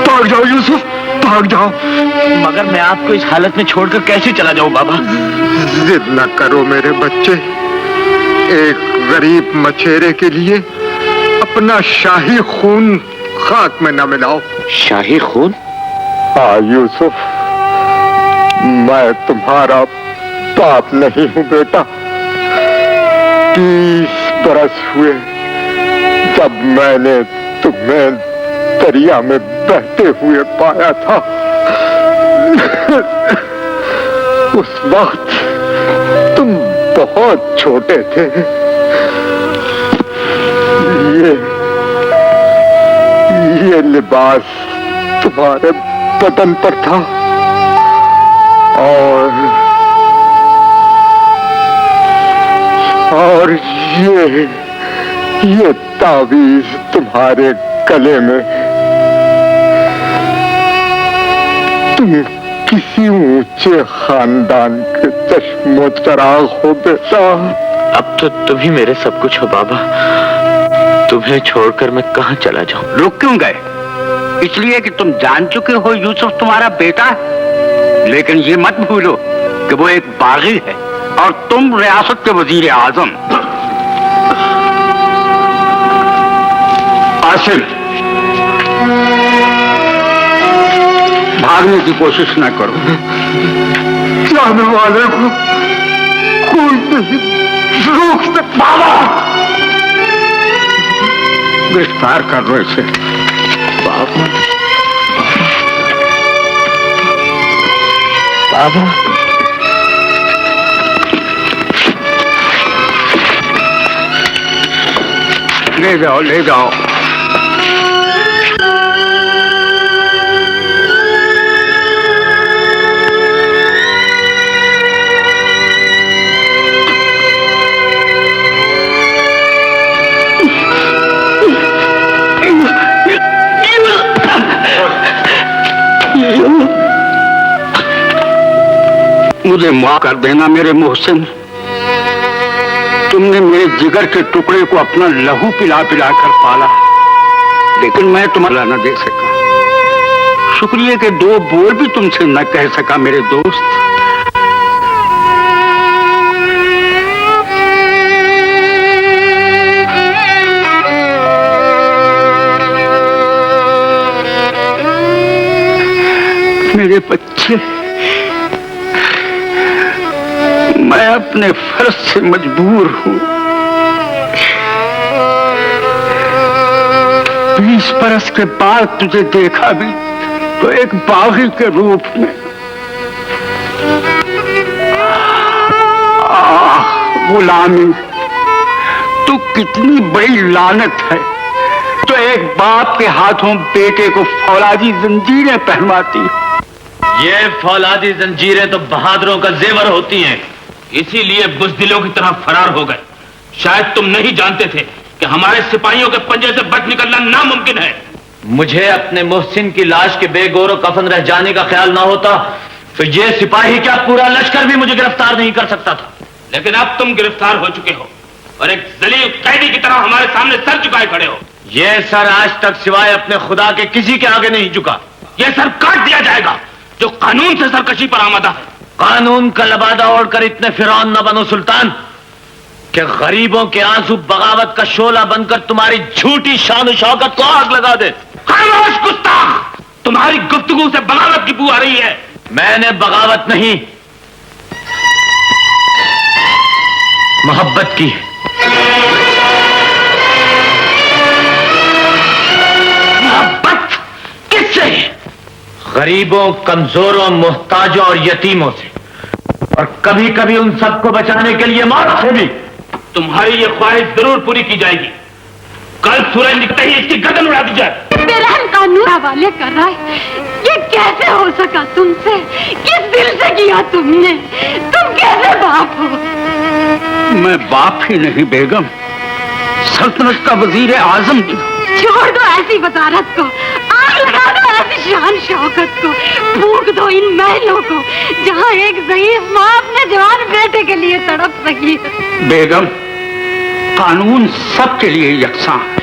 भाग जाओ यूसुफ, भाग जाओ। मगर मैं आपको इस हालत में छोड़कर कैसे चला जाऊं बाबा? जिद न करो मेरे बच्चे। एक गरीब मछेरे के लिए अपना शाही खून खाक में न मिलाओ। शाही खून? हाँ यूसुफ, मैं तुम्हारा बाप नहीं हूँ बेटा। 30 बरस हुए जब मैंने तुम्हें दरिया में बहते हुए पाया था। उस वक्त तुम बहुत छोटे थे। ये लिबास तुम्हारे बदन पर था और ये तावीज तुम्हारे गले में। तुम किसी ऊंचे खानदान के चश्मो चराग हो बेटा। अब तो तुम ही मेरे सब कुछ हो बाबा। तुम्हें छोड़कर मैं कहाँ चला जाऊं? रुक क्यों गए? इसलिए कि तुम जान चुके हो यूसुफ तुम्हारा बेटा है। लेकिन ये मत भूलो कि वो एक बागी है और तुम रियासत के वजीर आजम। आसिम, भागने की कोशिश न करो। जाने वाले को कोई नहीं रोक सकता। बाबा गिरफ्तार कर लो इसे। बाबा बाबा ले जाओ, ले जाओ। मुझे माफ कर देना मेरे मोहसिन। तुमने मेरे जिगर के टुकड़े को अपना लहू पिला पिला कर पाला, लेकिन मैं तुम्हारा न दे सका। शुक्रिया के 2 बोल भी तुमसे न कह सका मेरे दोस्त। मेरे बच्चे, मैं अपने फर्ज से मजबूर हूं। 20 बरस के बाद तुझे देखा भी तो एक बागी के रूप में। गुलामी तू कितनी बड़ी लानत है। तो एक बाप के हाथों बेटे को फौलादी जंजीरें पहनवाती। ये फौलादी जंजीरें तो बहादुरों का जेवर होती हैं, इसीलिए बुज़दिलों की तरह फरार हो गए। शायद तुम नहीं जानते थे कि हमारे सिपाहियों के पंजे से बच निकलना नामुमकिन है। मुझे अपने मोहसिन की लाश के बेगौर कफन रह जाने का ख्याल ना होता तो ये सिपाही क्या पूरा लश्कर भी मुझे गिरफ्तार नहीं कर सकता था। लेकिन अब तुम गिरफ्तार हो चुके हो और एक जलील कैदी की तरह हमारे सामने सर झुकाए खड़े हो। यह सर आज तक सिवाय अपने खुदा के किसी के आगे नहीं झुका। यह सर काट दिया जाएगा जो कानून से सरकशी पर आमदा है। कानून का लबादा ओढ़कर इतने फिरौन न बनो सुल्तान कि गरीबों के आंसू बगावत का शोला बनकर तुम्हारी झूठी शान शौकत को आग लगा दे। खामोश गुस्ताख, तुम्हारी गुफ्तगू से बगावत की बू आ रही है। मैंने बगावत नहीं मोहब्बत की। मोहब्बत किससे? गरीबों, कमजोरों, मोहताजों और यतीमों से, और कभी कभी उन सबको बचाने के लिए मौत से भी। तुम्हारी ये ख्वाहिश जरूर पूरी की जाएगी। कल सूरज निकलते ही इसकी गर्दन उड़ा दी जाए। बेरहम कानून हवाले कर रहा है। ये कैसे हो सका तुमसे? किस दिल से किया तुमने? तुम कैसे बाप हो? मैं बाप ही नहीं बेगम, सल्तनत का वजीर आजम भी। छोड़ दो ऐसी वजारत को, आग लगा दो ऐसी शान शौकत को, फूंक दो इन महलों को जहाँ एक ज़ईफ माँ अपने जवान बेटे के लिए तड़प रही है। बेगम, कानून सबके लिए यकसां है।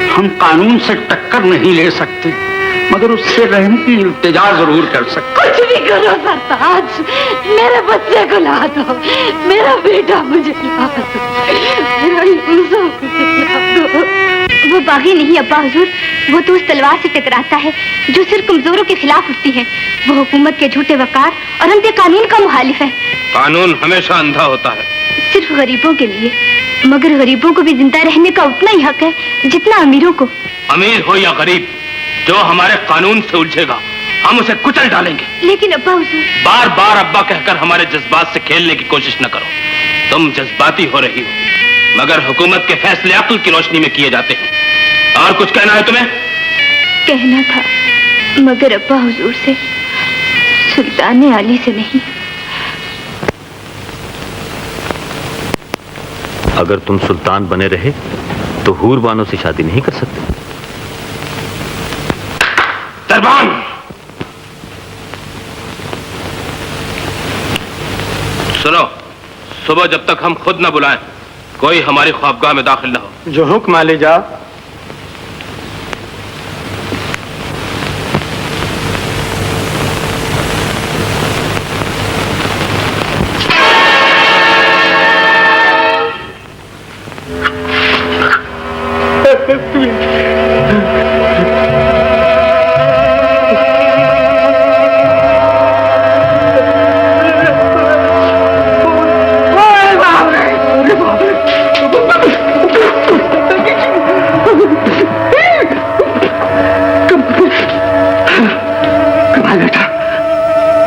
हम कानून से टक्कर नहीं ले सकते, मगर उससे रहम की इल्तिजा जरूर कर सकते। कुछ भी करो सरताज, मेरे बच्चे को ला दो, मेरा बेटा मुझे ला दो, मेरा यूसुफ मुझे ला दो। वो बागी नहीं अब्बा हुजूर, वो तो उस तलवार से टकराता है जो सिर्फ कमजोरों के खिलाफ उठती है। वो हुकूमत के झूठे वकार और अंधे कानून का मुखालिफ है। कानून हमेशा अंधा होता है। सिर्फ गरीबों के लिए, मगर गरीबों को भी जिंदा रहने का उतना ही हक है जितना अमीरों को। अमीर हो या गरीब, जो हमारे कानून से उलझेगा हम उसे कुचल डालेंगे। लेकिन अब्बा हुजूर, बार बार अब्बा कहकर हमारे जज्बात से खेलने की कोशिश न करो। तुम जज्बाती हो रही हो, मगर हुकूमत के फैसले अक्ल की रोशनी में किए जाते हैं। और कुछ कहना है तुम्हें? कहना था, मगर अब्बा हुजूर से, सुल्तान आली से नहीं। अगर तुम सुल्तान बने रहे तो हूर बानो से शादी नहीं कर सकते। दरबान, सुनो, सुबह जब तक हम खुद न बुलाएं, कोई हमारी ख्वाबगाह में दाखिल न हो। जो हुक्म आले जा।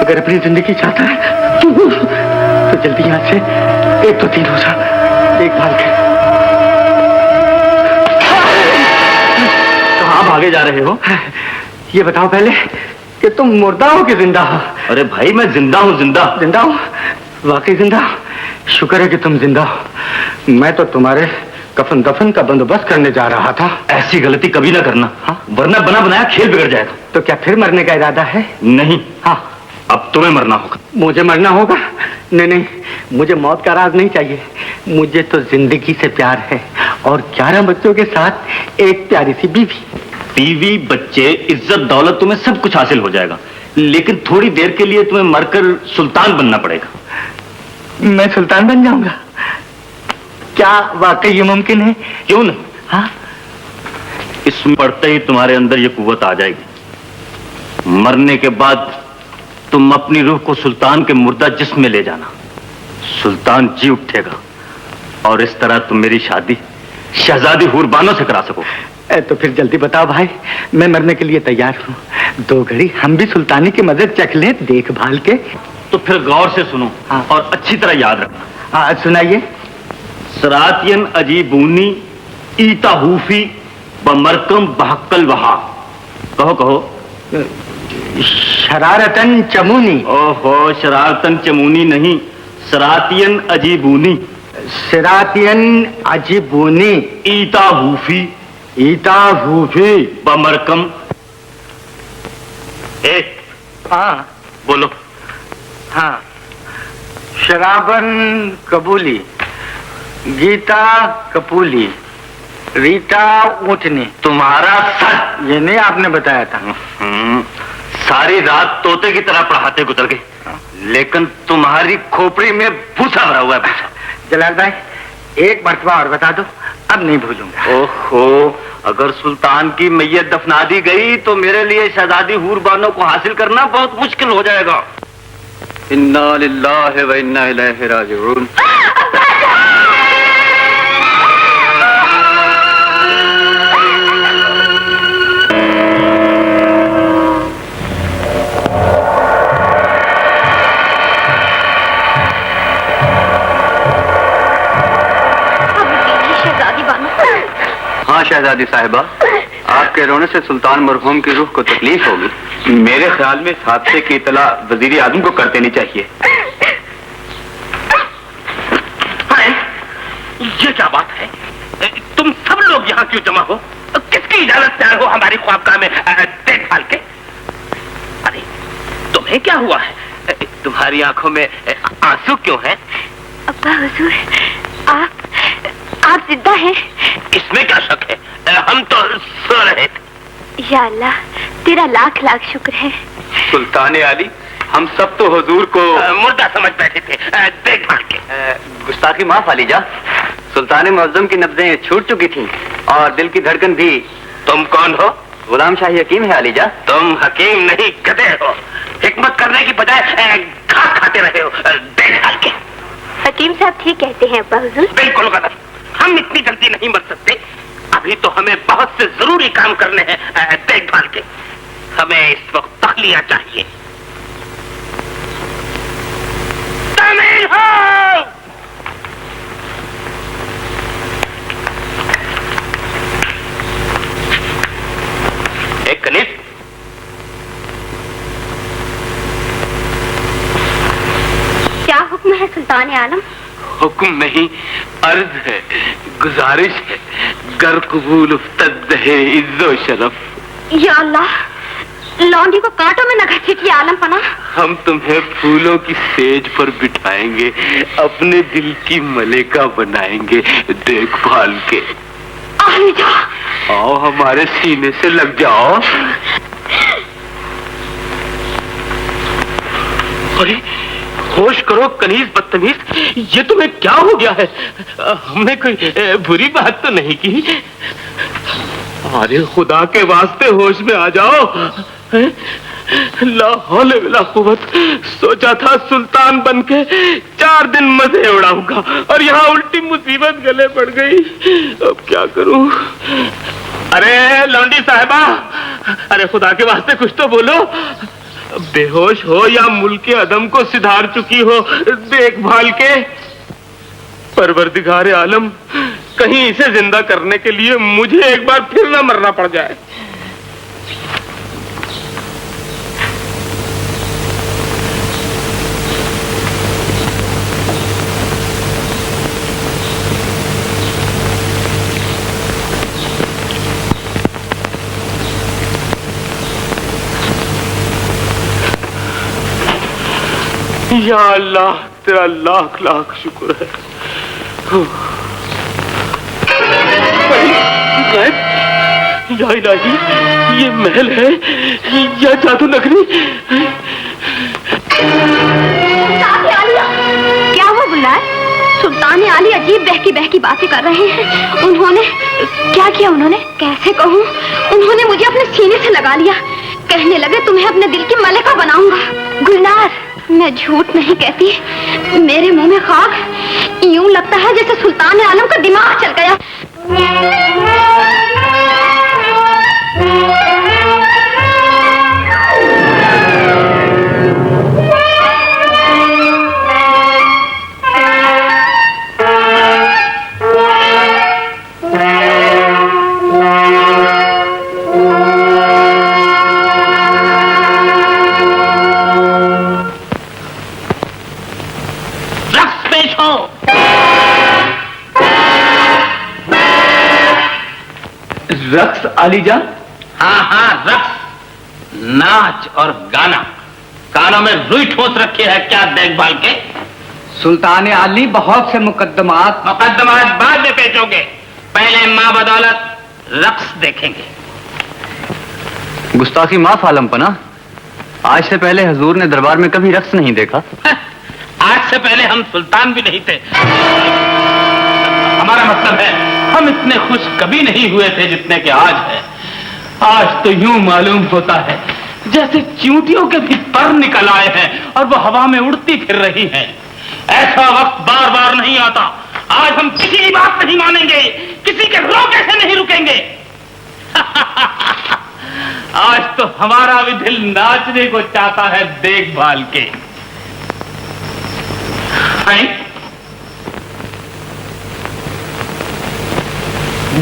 अगर अपनी जिंदगी चाहता है तो जल्दी यहाँ से 1 2 3 हो जा। देखभाल कर। कहाँ भागे जा रहे हो? ये बताओ पहले कि तुम मुर्दा हो कि जिंदा हो? अरे भाई, मैं जिंदा हूँ। जिंदा जिंदा हो? वाकई जिंदा हो? शुक्र है कि तुम जिंदा हो। मैं तो तुम्हारे कफन दफन का बंदोबस्त करने जा रहा था। ऐसी गलती कभी ना करना, वरना बना बनाया खेल बिगड़ जाएगा। तो क्या फिर मरने का इरादा है? नहीं, हाँ, अब तुम्हें मरना होगा। मुझे मरना होगा? नहीं नहीं, मुझे मौत का राज नहीं चाहिए। मुझे तो जिंदगी से प्यार है, और 11 बच्चों के साथ एक प्यारी सी बीवी। बीवी, बच्चे, इज्जत, दौलत, तुम्हें सब कुछ हासिल हो जाएगा, लेकिन थोड़ी देर के लिए तुम्हें मरकर सुल्तान बनना पड़ेगा। मैं सुल्तान बन जाऊंगा? क्या वाकई ये मुमकिन है? क्यों नहीं? हाँ, इसमें पढ़ते ही तुम्हारे अंदर ये कुव्वत आ जाएगी। मरने के बाद तुम अपनी रूह को सुल्तान के मुर्दा जिस्म में ले जाना। सुल्तान जी उठेगा, और इस तरह तुम मेरी शादी शहजादी हूर बानो से करा सको। तो फिर जल्दी बताओ भाई, मैं मरने के लिए तैयार हूँ। 2 घड़ी हम भी सुल्तानी के मजे चख लें, देखभाल के। तो फिर गौर से सुनो, हाँ। और अच्छी तरह याद रखना। हाँ, सुनाइए। सरातियन अजीबूनी ईता हूफी बमरकम बहक्कल वहा। कहो कहो। शरारतन चमूनी। ओहो, शरारतन चमूनी नहीं, सरातियन अजीबूनी। सिरातियन अजीबूनी ईता हूफी ईता हूफी बमरकम। हाँ बोलो। हाँ, शराबन कबूली, गीता कपूली, रीता ऊँटनी। तुम्हारा सर। ये नहीं आपने बताया था? सारी रात तोते की तरह पढ़ाते गुजर गए, लेकिन तुम्हारी खोपड़ी में भूसा भरा हुआ है। जलाल भाई, एक मर्तबा और बता दो, अब नहीं भूलूंगा। ओहो, अगर सुल्तान की मैयत दफना दी गई तो मेरे लिए शहजादी हूर बानो को हासिल करना बहुत मुश्किल हो जाएगा। इन्ना लिल्लाहि व इन्ना इलैहि राजिऊन। हाँ शहजादी साहिबा, आपके रोने से सुल्तान मरहूम की रूह को तकलीफ होगी। मेरे ख्याल में इस हादसे की इतला वजीर आजम को कर देनी चाहिए। ये क्या बात है? तुम सब लोग यहाँ क्यों जमा हो? किसकी इजाजत से आए हो हमारी ख्वाबगाह में देखभाल के? अरे तुम्हें क्या हुआ है? तुम्हारी आंखों में आंसू क्यों हैं? अब्बा हुजूर, आप जिंदा हैं? इसमें क्या शक है? हम तो सो रहे थे। या अल्लाह, तेरा लाख लाख शुक्र है। सुल्तान आली, हम सब तो हुजूर को मुर्दा समझ बैठे थे देखभाल के। गुस्ताखी माफ आलीजा, सुल्तान मुअज्जम की नब्जें छूट चुकी थीं और दिल की धड़कन भी। तुम कौन हो? गुलाम शाही हकीम है आलीजा। तुम हकीम नहीं गधे हो। हिकमत करने की बजाय घास खाते रहे हो देखभाल के। हकीम साहब ठीक कहते हैं अब्बा हुजूर। बिल्कुल गलत। हम इतनी जल्दी नहीं मर सकते। अभी तो हमें बहुत से जरूरी काम करने हैं देखभाल के। हमें इस वक्त तखलिया चाहिए। शामिल हो। एक कनिष्ठ, क्या हुक्म है सुल्तान आलम? हुक्म नहीं, अर्ज है, गुजारिश है। गर कबूल उफ्तद है इज्जो शरफ। या अल्लाह, लौंडी को कांटों में न घसीटिए आलम पना। हम तुम्हें फूलों की सेज पर बिठाएंगे, अपने दिल की मलेका बनाएंगे देखभाल के। आओ हमारे सीने से लग जाओ। अरे होश करो कनीज बदतमीज, ये तुम्हें क्या हो गया है? हमने कोई बुरी बात तो नहीं की? अरे खुदा के वास्ते होश में आ जाओ। ला हौले वला कुव्वत। सोचा था सुल्तान बनके 4 दिन मजे उड़ाऊंगा और यहाँ उल्टी मुसीबत गले पड़ गई। अब क्या करूं? अरे लौंडी साहिबा, अरे खुदा के वास्ते कुछ तो बोलो। बेहोश हो या मुल्क के अदम को सिधार चुकी हो देखभाल के? परवरदिगार आलम, कहीं इसे जिंदा करने के लिए मुझे एक बार फिर ना मरना पड़ जाए। या अल्लाह, तेरा लाख लाख शुक्र है। या इलाही, ये महल है या जादू नगरी? क्या हुआ गुलनार? सुल्तान आली अजीब बहकी बहकी बातें कर रहे हैं। उन्होंने क्या किया? उन्होंने कैसे कहूँ, उन्होंने मुझे अपने सीने से लगा लिया। कहने लगे तुम्हें अपने दिल की मलिका बनाऊंगा। गुलनार, मैं झूठ नहीं कहती, मेरे मुंह में खाक। यूं लगता है जैसे सुल्तान आलम का दिमाग चल गया। रक्स आलीजा? हाँ हाँ, रक्स, नाच और गाना। कानों में रुई ठोस रखे है क्या देखभाल के? सुल्तान आली, बहुत से मुकद्दमात बाद में पेशोगे, पहले माँ बदौलत रक्स देखेंगे। गुस्ताखी माफ आलम पना, आज से पहले हुजूर ने दरबार में कभी रक्स नहीं देखा। आज से पहले हम सुल्तान भी नहीं थे। हमारा मतलब है हम इतने खुश कभी नहीं हुए थे जितने के आज है। आज तो यूं मालूम होता है जैसे चींटियों के भी पर निकल आए हैं और वो हवा में उड़ती फिर रही हैं। ऐसा वक्त बार बार नहीं आता। आज हम किसी की बात नहीं मानेंगे, किसी के रोके से नहीं रुकेंगे। आज तो हमारा भी दिल नाचने को चाहता है देखभाल के।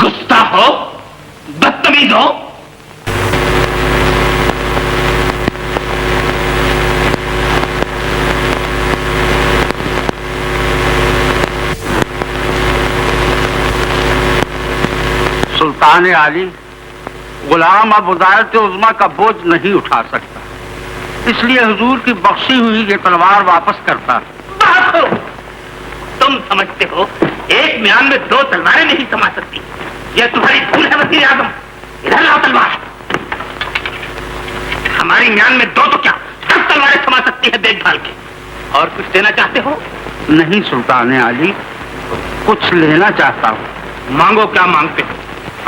गुस्सा हो नहीं दो। सुल्तान आली, गुलाम अब वज़ारत उज़्मा का बोझ नहीं उठा सकता, इसलिए हुजूर की बख्शी हुई ये तलवार वापस करता है। तुम समझते हो एक म्यान में 2 तलवारें नहीं समा सकती? यह तुम्हारी भूल है वज़ीर आज़म। इधर लाओ तलवार। हमारी म्यान में 2 तो क्या 10 तलवारें समा सकती है देखभाल के। और कुछ देना चाहते हो? नहीं सुल्तान आली, कुछ लेना चाहता हूँ। मांगो, क्या मांगते हो?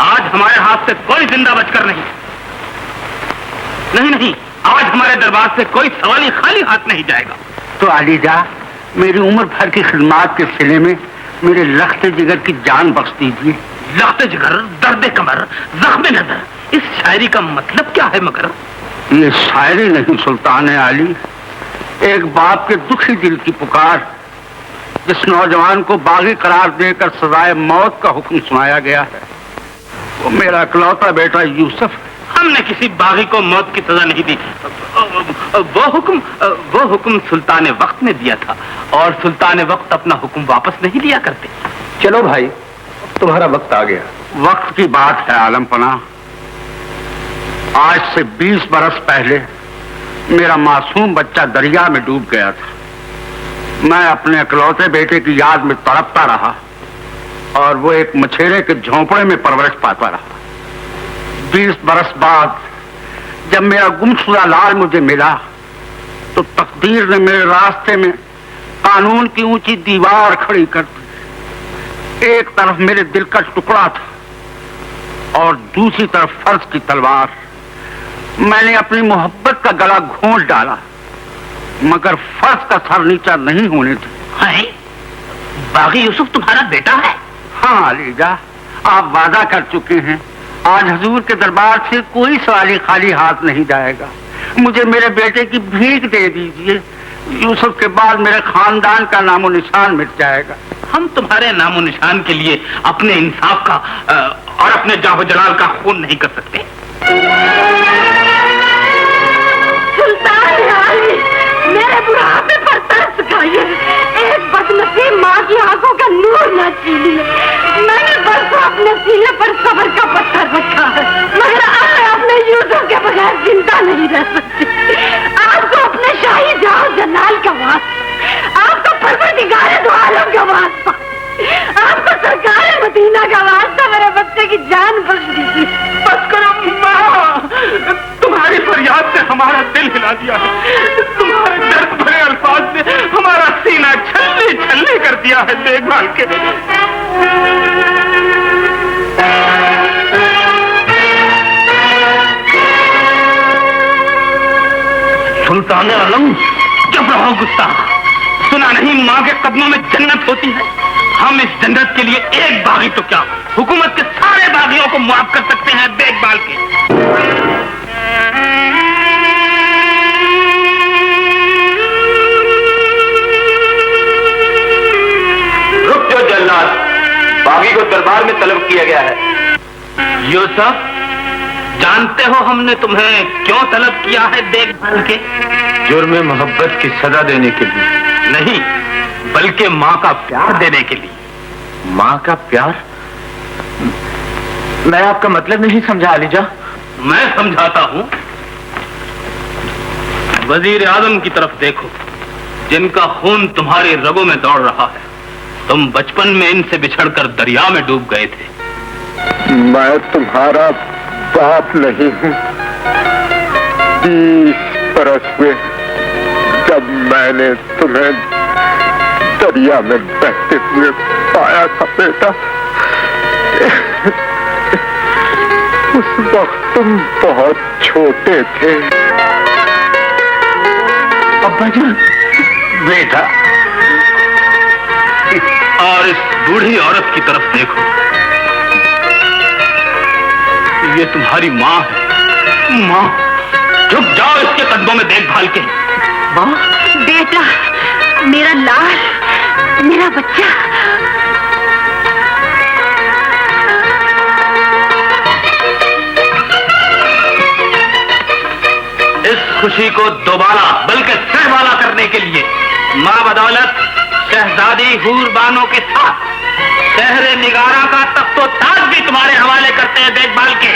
आज हमारे हाथ से कोई जिंदा बचकर नहीं। नहीं नहीं, आज हमारे दरबार से कोई सवाली खाली हाथ नहीं जाएगा। तो आलीजा, मेरी उम्र भर की खिदमत के सिले में मेरे लख्त जिगर की जान बख्श दीजिए। लख्त जिगर, दर्द कमर, जख्म नजर, इस शायरी का मतलब क्या है मगर? ये शायरी नहीं सुल्तान आली, एक बाप के दुखी दिल की पुकार, जिस नौजवान को बागी करार देकर सजाए मौत का हुक्म सुनाया गया है, वो मेरा इकलौता बेटा यूसुफ। हमने किसी बागी को मौत की सजा नहीं दी। वो हुक्म सुल्तान वक्त ने दिया था, और सुल्तान वक्त अपना हुक्म वापस नहीं लिया करते। चलो भाई, तुम्हारा वक्त आ गया। वक्त की बात है आलम पना। आज से 20 बरस पहले मेरा मासूम बच्चा दरिया में डूब गया था। मैं अपने इकलौते बेटे की याद में तड़पता रहा, और वो एक मछेरे के झोंपड़े में परवरिश पाता रहा। 20 बरस बाद जब मेरा गुमशुदा लाल मुझे मिला, तो तकदीर ने मेरे रास्ते में कानून की ऊंची दीवार खड़ी कर दी। एक तरफ मेरे दिल का टुकड़ा था, और दूसरी तरफ फर्ज की तलवार। मैंने अपनी मोहब्बत का गला घोंट डाला, मगर फर्ज का सर नीचा नहीं होने दी। है? बागी यूसुफ तुम्हारा बेटा है? हाँ अलीजा, आप वादा कर चुके हैं, आज हुजूर के दरबार से कोई सवाली खाली हाथ नहीं जाएगा। मुझे मेरे बेटे की भीख दे दीजिए, यूसुफ के बाद मेरे खानदान का नामो निशान मिट जाएगा। हम तुम्हारे नामो निशान के लिए अपने इंसाफ का और अपने जाहो जलाल का खून नहीं कर सकते। सुल्तान आली, मेरे बुढ़ापे पर तरस खाइए। एक बदनसीब माँ की आंखों का नूर न छीनिए। मैंने बरसों अपने सीने पर सब्र का पत्थर रखा है, मगर मैं अपने यूसुफ के बगैर जिंदा नहीं रह सकती। आपको अपने शाही जाओ जलाल का वास्ता, आपको परवरदिगारे दो आलम का वास्ता, आपको सरकार मदीना का वास्ता, मेरे बच्चे की जान बख्श दीजिए। बस करो माँ, तुम्हारी फरियाद से हमारा दिल हिला दिया है। तुम्हारे दर्द भरे अल्फाज ने हमारा सीना छल्ले छल्ले कर दिया है देखभाल के। सुल्तान आलम, चुप रहो गुस्ताख। सुना नहीं माँ के कदमों में जन्नत होती है? हम इस जन्नत के लिए एक बागी तो क्या, हुकूमत के सारे बागियों को माफ कर सकते हैं देखभाल के। रुक जाओ जल्लाद, बागी को दरबार में तलब किया गया है। यूसुफ, जानते हो हमने तुम्हें क्यों तलब किया है देखभाल के? जुर्म मोहब्बत की सजा देने के लिए नहीं, बल्कि माँ का प्यार देने के लिए। माँ का प्यार? मैं आपका मतलब नहीं समझा अलीजा। मैं समझाता हूँ। वजीर आजम की तरफ देखो, जिनका खून तुम्हारी रगों में दौड़ रहा है। तुम बचपन में इनसे बिछड़कर दरिया में डूब गए थे। मैं तुम्हारा बाप नहीं हूँ। 20 बरस हुए जब मैंने तुम्हें दरिया में बहते हुए पाया था बेटा। उस वक्त तुम बहुत छोटे थे। अब्बा जान, बेटा। और इस बूढ़ी औरत की तरफ देखो, ये तुम्हारी माँ है। माँ, झुक जाओ इसके कदमों में देखभाल के। माँ, बेटा, मेरा लाल, मेरा बच्चा। खुशी को दोबारा बल्कि सहवाला करने के लिए मां बदौलत शहजादी हूर बानो के साथ शहर निगारा का तख्तो ताज भी तुम्हारे हवाले करते हैं देखभाल के।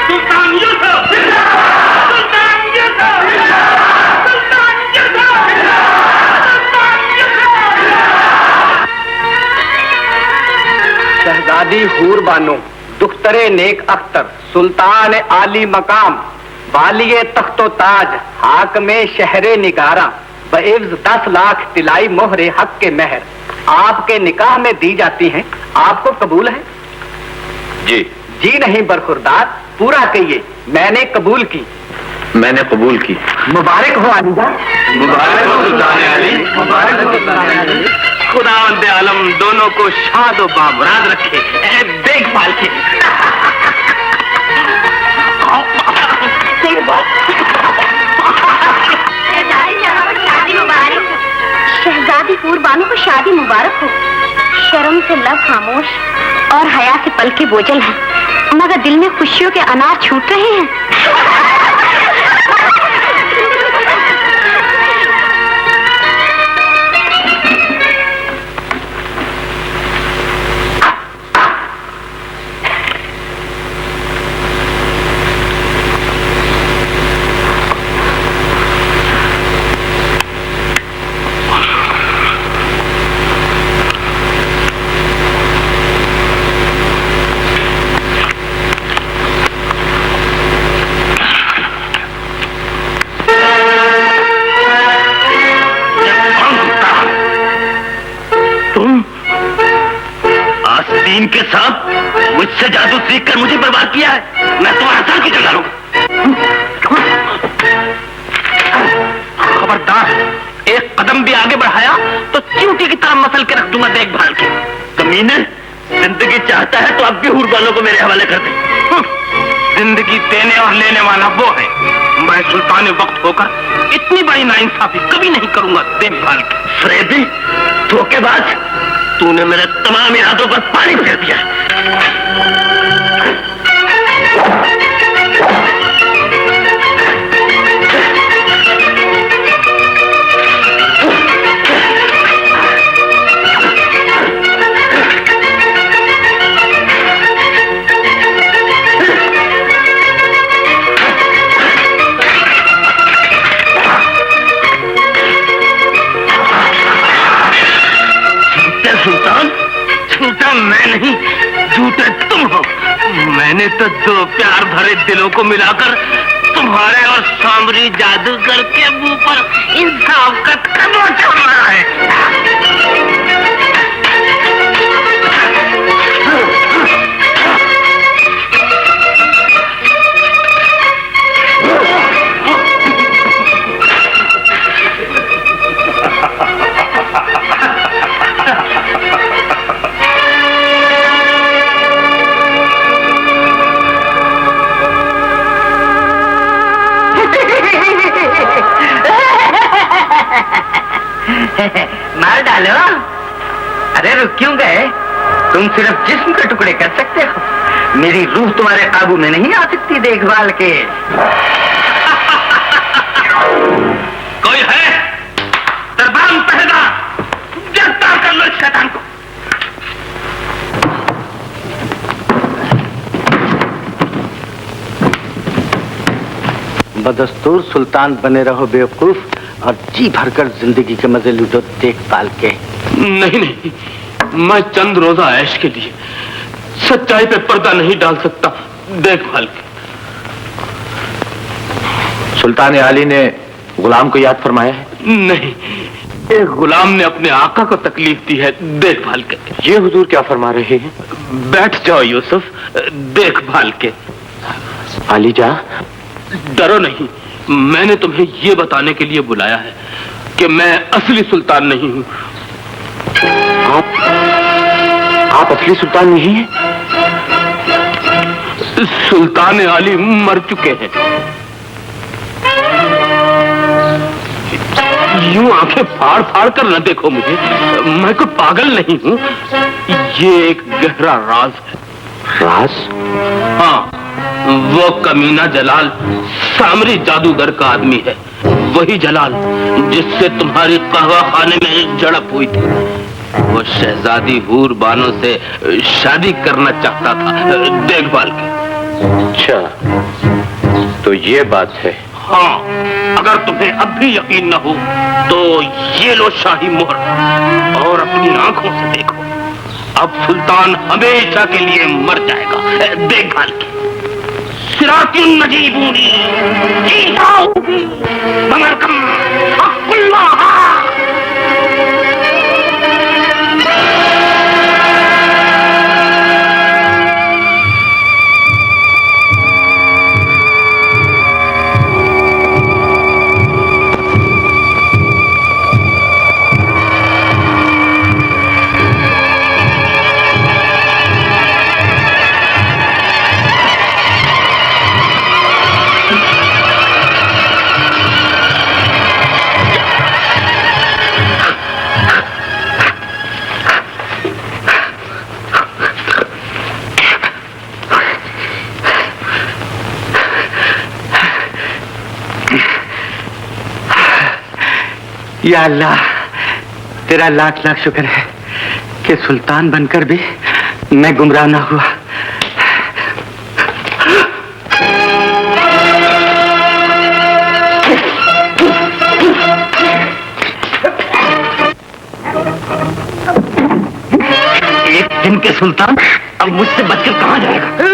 सुल्तान यूसुफ! सुल्तान यूसुफ! सुल्तान यूसुफ! सुल्तान यूसुफ! शहजादी हूर बानो दुख्तरे नेक अख्तर सुल्तान आली मकाम वालिये तख्तो ताज हाकमे शहरे निगारा बएव्ज 10 लाख तिलाई मोहरे हक के मेहर आपके निकाह में दी जाती हैं। आपको कबूल है? जी। जी नहीं बरखुरदार, पूरा कहिए। मैंने कबूल की। मैंने कबूल की। मुबारक हो आलिजा। मुबारक हो सुल्तान आली। मुबारक हो सुल्तान आली। खुदावंद आलम दोनों को शाद व बाबराद रखे देखभाल के। शादी मुबारक। शहजादी हूर बानो को शादी मुबारक हो। शर्म से लब खामोश और हया से पल के बोझल हैं, मगर दिल में खुशियों के अनार छूट रहे हैं। के साथ मुझसे जादू सीख कर मुझे बर्बाद किया है। मैं तुम्हारा सर किधर डालूंगा? खबरदार, एक कदम भी आगे बढ़ाया तो चींटी की तरह मसल के रख दूंगा देखभाल के। कमीने, जिंदगी चाहता है तो अब भी हूर बानो को मेरे हवाले कर दे। जिंदगी देने और लेने वाला वो है। मैं सुल्तान वक्त होकर इतनी बड़ी नाइंसाफी कभी नहीं करूंगा देखभाल के। फ्रेबी, धोखेबाज, तूने मेरे तमाम इरादों पर पानी फेर दिया। झूठा मैं नहीं, झूठे तुम हो। मैंने तो दो प्यार भरे दिलों को मिलाकर तुम्हारे और सांवरी जादूगर के मुंह पर इंसाफ का कदम छोड़ना है। मार डालो। अरे रुक क्यों गए? तुम सिर्फ जिस्म के टुकड़े कर सकते हो, मेरी रूह तुम्हारे काबू में नहीं आ सकती देखभाल के। कोई है? दरबार पहरेदार, गिरफ्तार कर लो इस शैतान को। बदस्तूर सुल्तान बने रहो बेवकूफ और जी भरकर जिंदगी के मजे लूटो देखभाल के। नहीं नहीं, मैं चंद रोजा ऐश के लिए सच्चाई पे पर्दा नहीं डाल सकता देखभाल के। सुल्तान आली ने गुलाम को याद फरमाया है? नहीं, एक गुलाम ने अपने आका को तकलीफ दी है देखभाल के। ये हुजूर क्या फरमा रहे हैं? बैठ जाओ यूसुफ, देखभाल के। आली जा, डरो नहीं, मैंने तुम्हें ये बताने के लिए बुलाया है कि मैं असली सुल्तान नहीं हूं। आप असली सुल्तान नहीं हैं? सुल्तान आली मर चुके हैं। यूं आंखें फाड़ फाड़ कर न देखो मुझे, मैं कोई पागल नहीं हूं। ये एक गहरा राज है। राज? हाँ, वो कमीना जलाल सामरी जादूगर का आदमी है। वही जलाल जिससे तुम्हारी कहवा खाने में एक झड़प हुई थी। वो शहजादी हूर बानो से शादी करना चाहता था देखभाल के। अच्छा, तो ये बात है। हाँ, अगर तुम्हें अब भी यकीन न हो तो ये लो शाही मोहर और अपनी आंखों से देखो। अब सुल्तान हमेशा के लिए मर जाएगा देखभाल के। सिरातुन नजीबूनी जीताऊंगी ममरकम हक़ुल्लाह। या अल्लाह, तेरा लाख लाख शुक्र है कि सुल्तान बनकर भी मैं गुमराह ना हुआ। एक दिन के सुल्तान अब मुझसे बचकर कहां जाएगा?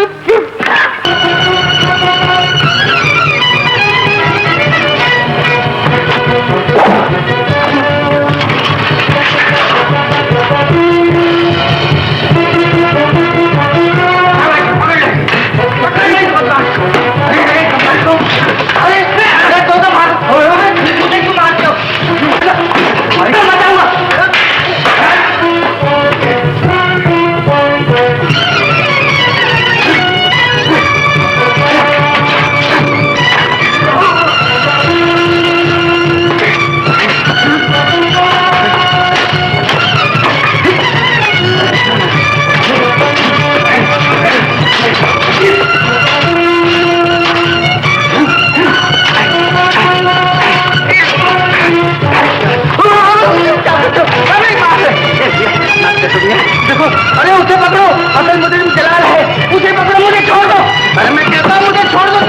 अरे उसे पकड़ो, असल मुजरिम जलाल है, उसे पकड़ो, मुझे छोड़ दो। अरे मैं कहता हूँ मुझे छोड़ दो,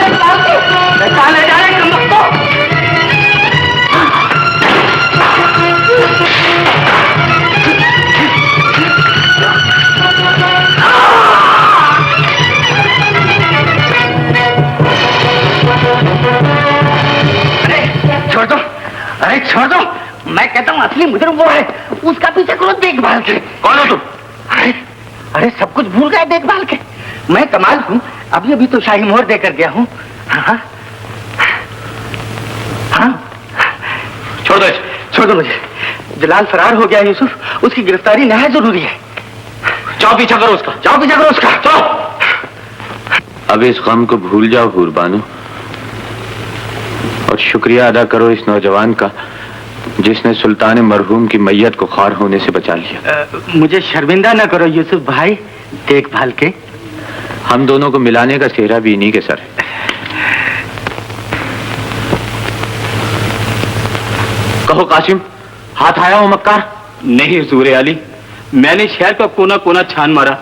मैं कहाँ ले जा रहे हैं अरे छोड़ दो, अरे छोड़ दो। मैं कहता हूँ असली मुजरिम वो है, उसका पीछे करो देखभाल के। कौन हो तुम? अरे सब कुछ भूल गए देखभाल के। मैं कमाल हूँ, अभी अभी तो शाही मोहर देकर गया हूँ। हाँ हाँ, छोड़ दो मुझे। जलाल फरार हो गया यूसुफ, उसकी गिरफ्तारी नहायत जरूरी है। जाओ पीछा करो उसका, जाओ पीछा करो उसका, जाओ। अब इस गम को भूल जाओ हूर बानो, और शुक्रिया अदा करो इस नौजवान का जिसने सुल्तान मरहूम की मैयत को खार होने से बचा लिया। मुझे शर्मिंदा न करो यूसुफ भाई, देखभाल के। हम दोनों को मिलाने का सेहरा भी इन्हीं के सर है। कहो कासिम, हाथ आया हो मक्कार? नहीं हुजूर आली, मैंने शहर का कोना कोना छान मारा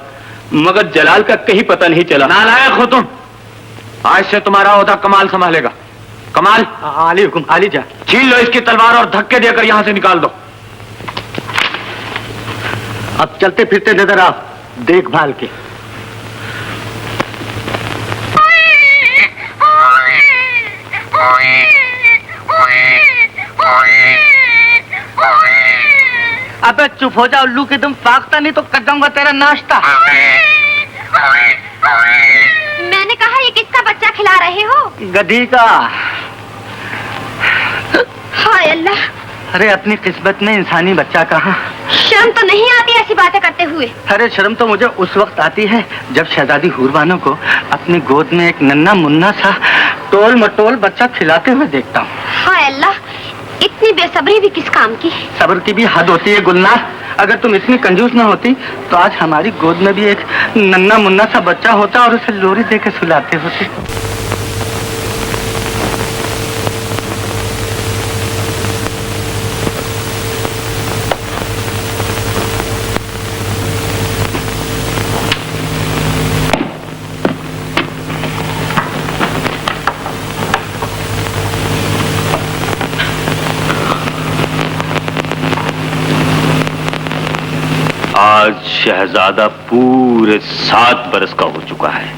मगर जलाल का कहीं पता नहीं चला। नालायक हो तुम, आज से तुम्हारा ओहदा कमाल संभालेगा। कमाल, आली हुकुम, आली जा। छीन लो इसकी तलवार और धक्के देकर यहां से निकाल दो। अब चलते फिरते नजर आओ देखभाल के। अबे चुप हो जा उल्लू के, तुम फाकता नहीं तो कर दूंगा तेरा नाश्ता। मैंने कहा ये किसका बच्चा खिला रहे हो? गधी का। हाय अल्लाह, अरे अपनी किस्मत में इंसानी बच्चा कहाँ? शर्म तो नहीं आती ऐसी बातें करते हुए? अरे शर्म तो मुझे उस वक्त आती है जब शहजादी हूरबानो को अपनी गोद में एक नन्ना मुन्ना सा टोल मटोल बच्चा खिलाते हुए देखता हूँ। हाय अल्लाह, इतनी बेसब्री भी किस काम की? सब्र की भी हद होती है गुलनार। अगर तुम इतनी कंजूस न होती तो आज हमारी गोद में भी एक नन्ना मुन्ना सा बच्चा होता और उसे लोरी दे के सुलाते होते। आज शहजादा पूरे 7 बरस का हो चुका है।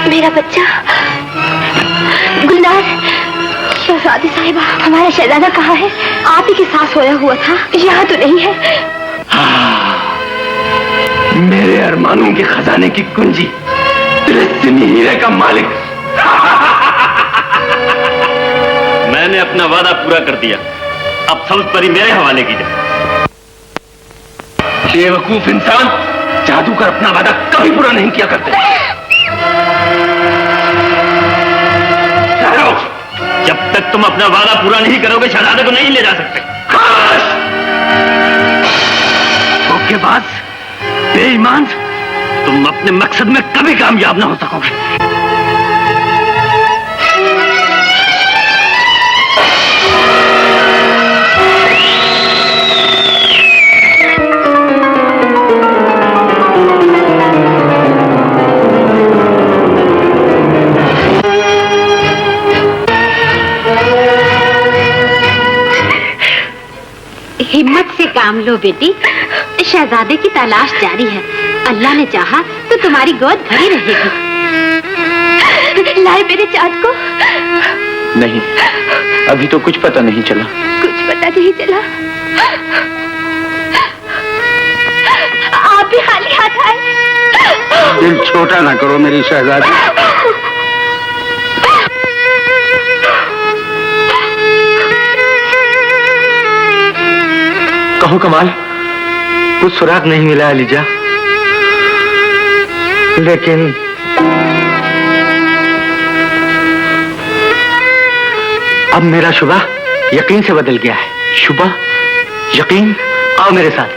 मेरा बच्चा गुलनार। शहजादी साहिबा, हमारा शहजादा कहाँ है? आप ही के साथ सोया हुआ था, यहाँ तो नहीं है। मेरे अरमानों के खजाने की कुंजी, तिलस्मी हीरे का मालिक। मैंने अपना वादा पूरा कर दिया, अब सब्ज परी मेरे हवाले की जाए। बेवकूफ इंसान, जादूगर अपना वादा कभी पूरा नहीं किया करते। जब तक तुम अपना वादा पूरा नहीं करोगे शहजादे को नहीं ले जा सकते। धोखेबाज, बेईमान, तुम अपने मकसद में कभी कामयाब ना हो सकोगे। हिम्मत से काम लो बेटी, शहजादे की तलाश जारी है। अल्लाह ने चाहा तो तुम्हारी गोद भरी रहेगी। लाए मेरे चाँद को? नहीं, अभी तो कुछ पता नहीं चला। कुछ पता नहीं चला? आप भी खाली हाथ आए। दिल छोटा ना करो मेरी शहजादी। कहो कमाल। कुछ सुराग नहीं मिला अलीजा, लेकिन अब मेरा शुबा यकीन से बदल गया है। शुबा? यकीन? आओ मेरे साथ।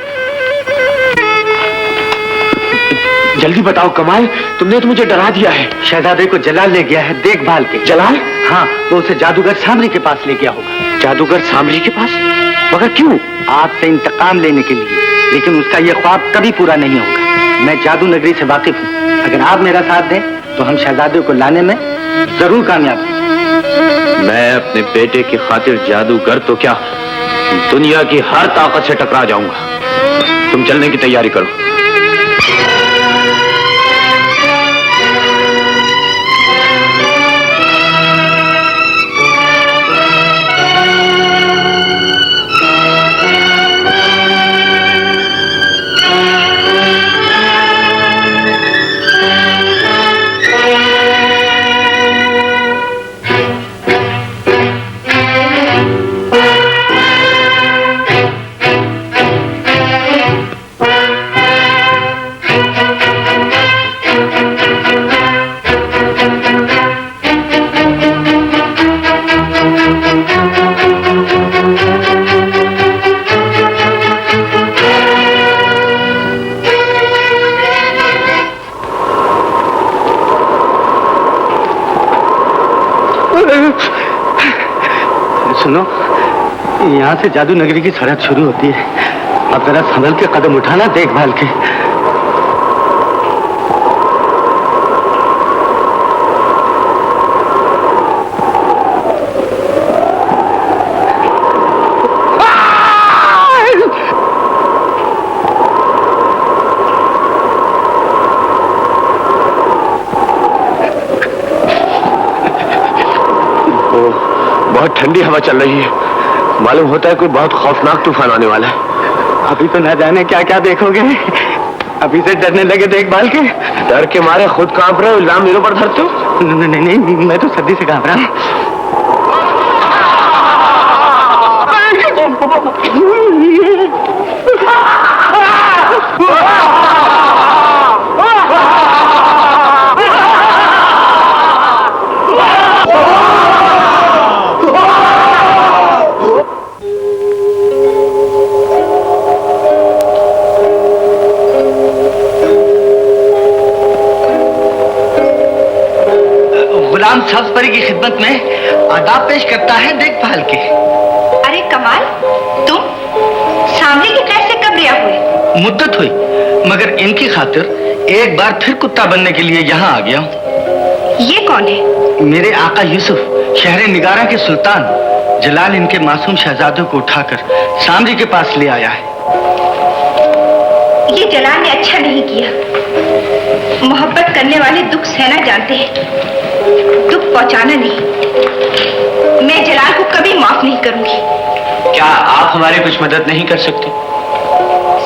जल्दी बताओ कमाल, तुमने तो मुझे डरा दिया है। शहजादे को जलाल ले गया है देखभाल के। जलाल? हाँ, तो उसे जादूगर सामरी के पास ले गया होगा। जादूगर सामरी के पास? मगर क्यों? आपसे इंतकाम लेने के लिए। लेकिन उसका यह ख्वाब कभी पूरा नहीं होगा। मैं जादू नगरी से वाकिफ हूँ। अगर आप मेरा साथ दें तो हम शहजादे को लाने में जरूर कामयाब हैं। मैं अपने बेटे की खातिर जादूगर तो क्या, दुनिया की हर ताकत से टकरा जाऊंगा। तुम चलने की तैयारी करो। सुनो, यहाँ से जादू नगरी की सड़क शुरू होती है। अब जरा संभल के कदम उठाना, देखभाल के। बहुत ठंडी हवा चल रही है, मालूम होता है कोई बहुत खौफनाक तूफान आने वाला है। अभी तो न जाने क्या क्या देखोगे, अभी से डरने लगे देखभाल के। डर के मारे खुद कांप रहे हो, इल्जाम मेरे ऊपर धरते हो? नहीं, मैं तो सर्दी से कांप रहा हूँ। सब्ज परी की खिदमत में आदाब पेश करता है देखभाल के। अरे कमाल, तुम सामने की ड्रेस से कब रिया हुए? मुद्दत हुई, मगर इनकी खातिर एक बार फिर कुत्ता बनने के लिए यहाँ आ गया हूँ। ये कौन है? मेरे आका यूसुफ, शहर निगारा के सुल्तान। जलाल इनके मासूम शहजादों को उठाकर सामरी के पास ले आया है। ये जलाल ने अच्छा नहीं किया। मोहब्बत करने वाले दुख सहना जानते हैं, दुख पहुंचाना नहीं। मैं जलाल को कभी माफ नहीं करूंगी। क्या आप हमारी कुछ मदद नहीं कर सकते?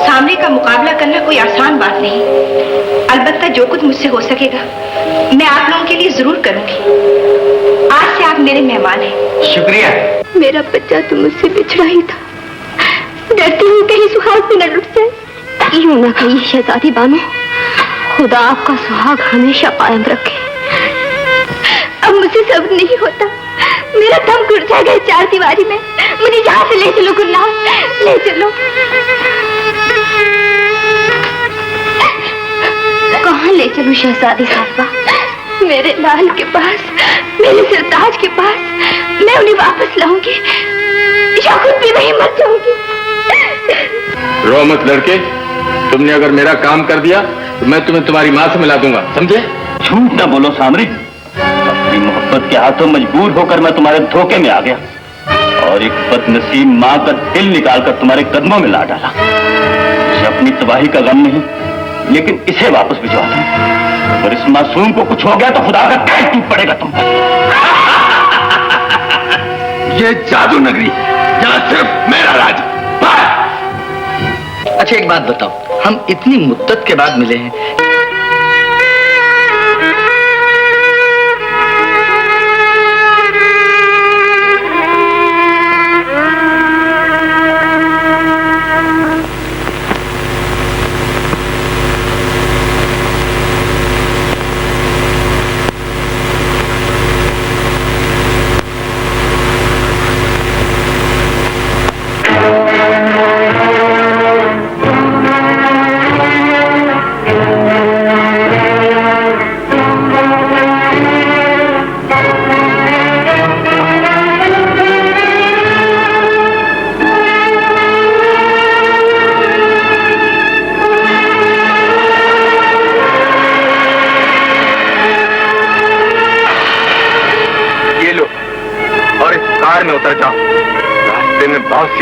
सामने का मुकाबला करना कोई आसान बात नहीं। अलबत्ता जो कुछ मुझसे हो सकेगा मैं आप लोगों के लिए जरूर करूंगी। आज से आप मेरे मेहमान हैं। शुक्रिया। मेरा बच्चा तो मुझसे बिछड़ा ही था, डरती हूँ कहीं सुहाग भी न लुट जाए। यूं न कहिए शहजादी बानो, खुदा आपका सुहाग हमेशा कायम रखे। अब मुझे सब्र नहीं होता, मेरा दम घुट जाएगा चार दीवारी में। मुझे यहाँ से ले चलो गुलनार, ले चलो। कहाँ ले चलूं शहजादी साहिबा? मेरे लाल के पास, मेरे सरताज के पास। मैं उन्हें वापस लाऊंगी या खुद भी नहीं मर जाऊंगी। रो मत लड़के, तुमने अगर मेरा काम कर दिया तो मैं तुम्हें तुम्हारी माँ से मिला दूंगा, समझे? झूठ ना बोलो सामरी, अपनी मोहब्बत के हाथों मजबूर होकर मैं तुम्हारे धोखे में आ गया और एक बदनसीब माँ का दिल निकालकर तुम्हारे कदमों में ला डाला। मुझे अपनी तबाही का गम नहीं, लेकिन इसे वापस भिजवा दूं। अगर इस मासूम को कुछ हो गया तो खुदा का पैर टूट पड़ेगा तुम पर। ये जादू नगरी, यहाँ सिर्फ मेरा राज। अच्छा एक बात बताओ, हम इतनी मुद्दत के बाद मिले हैं,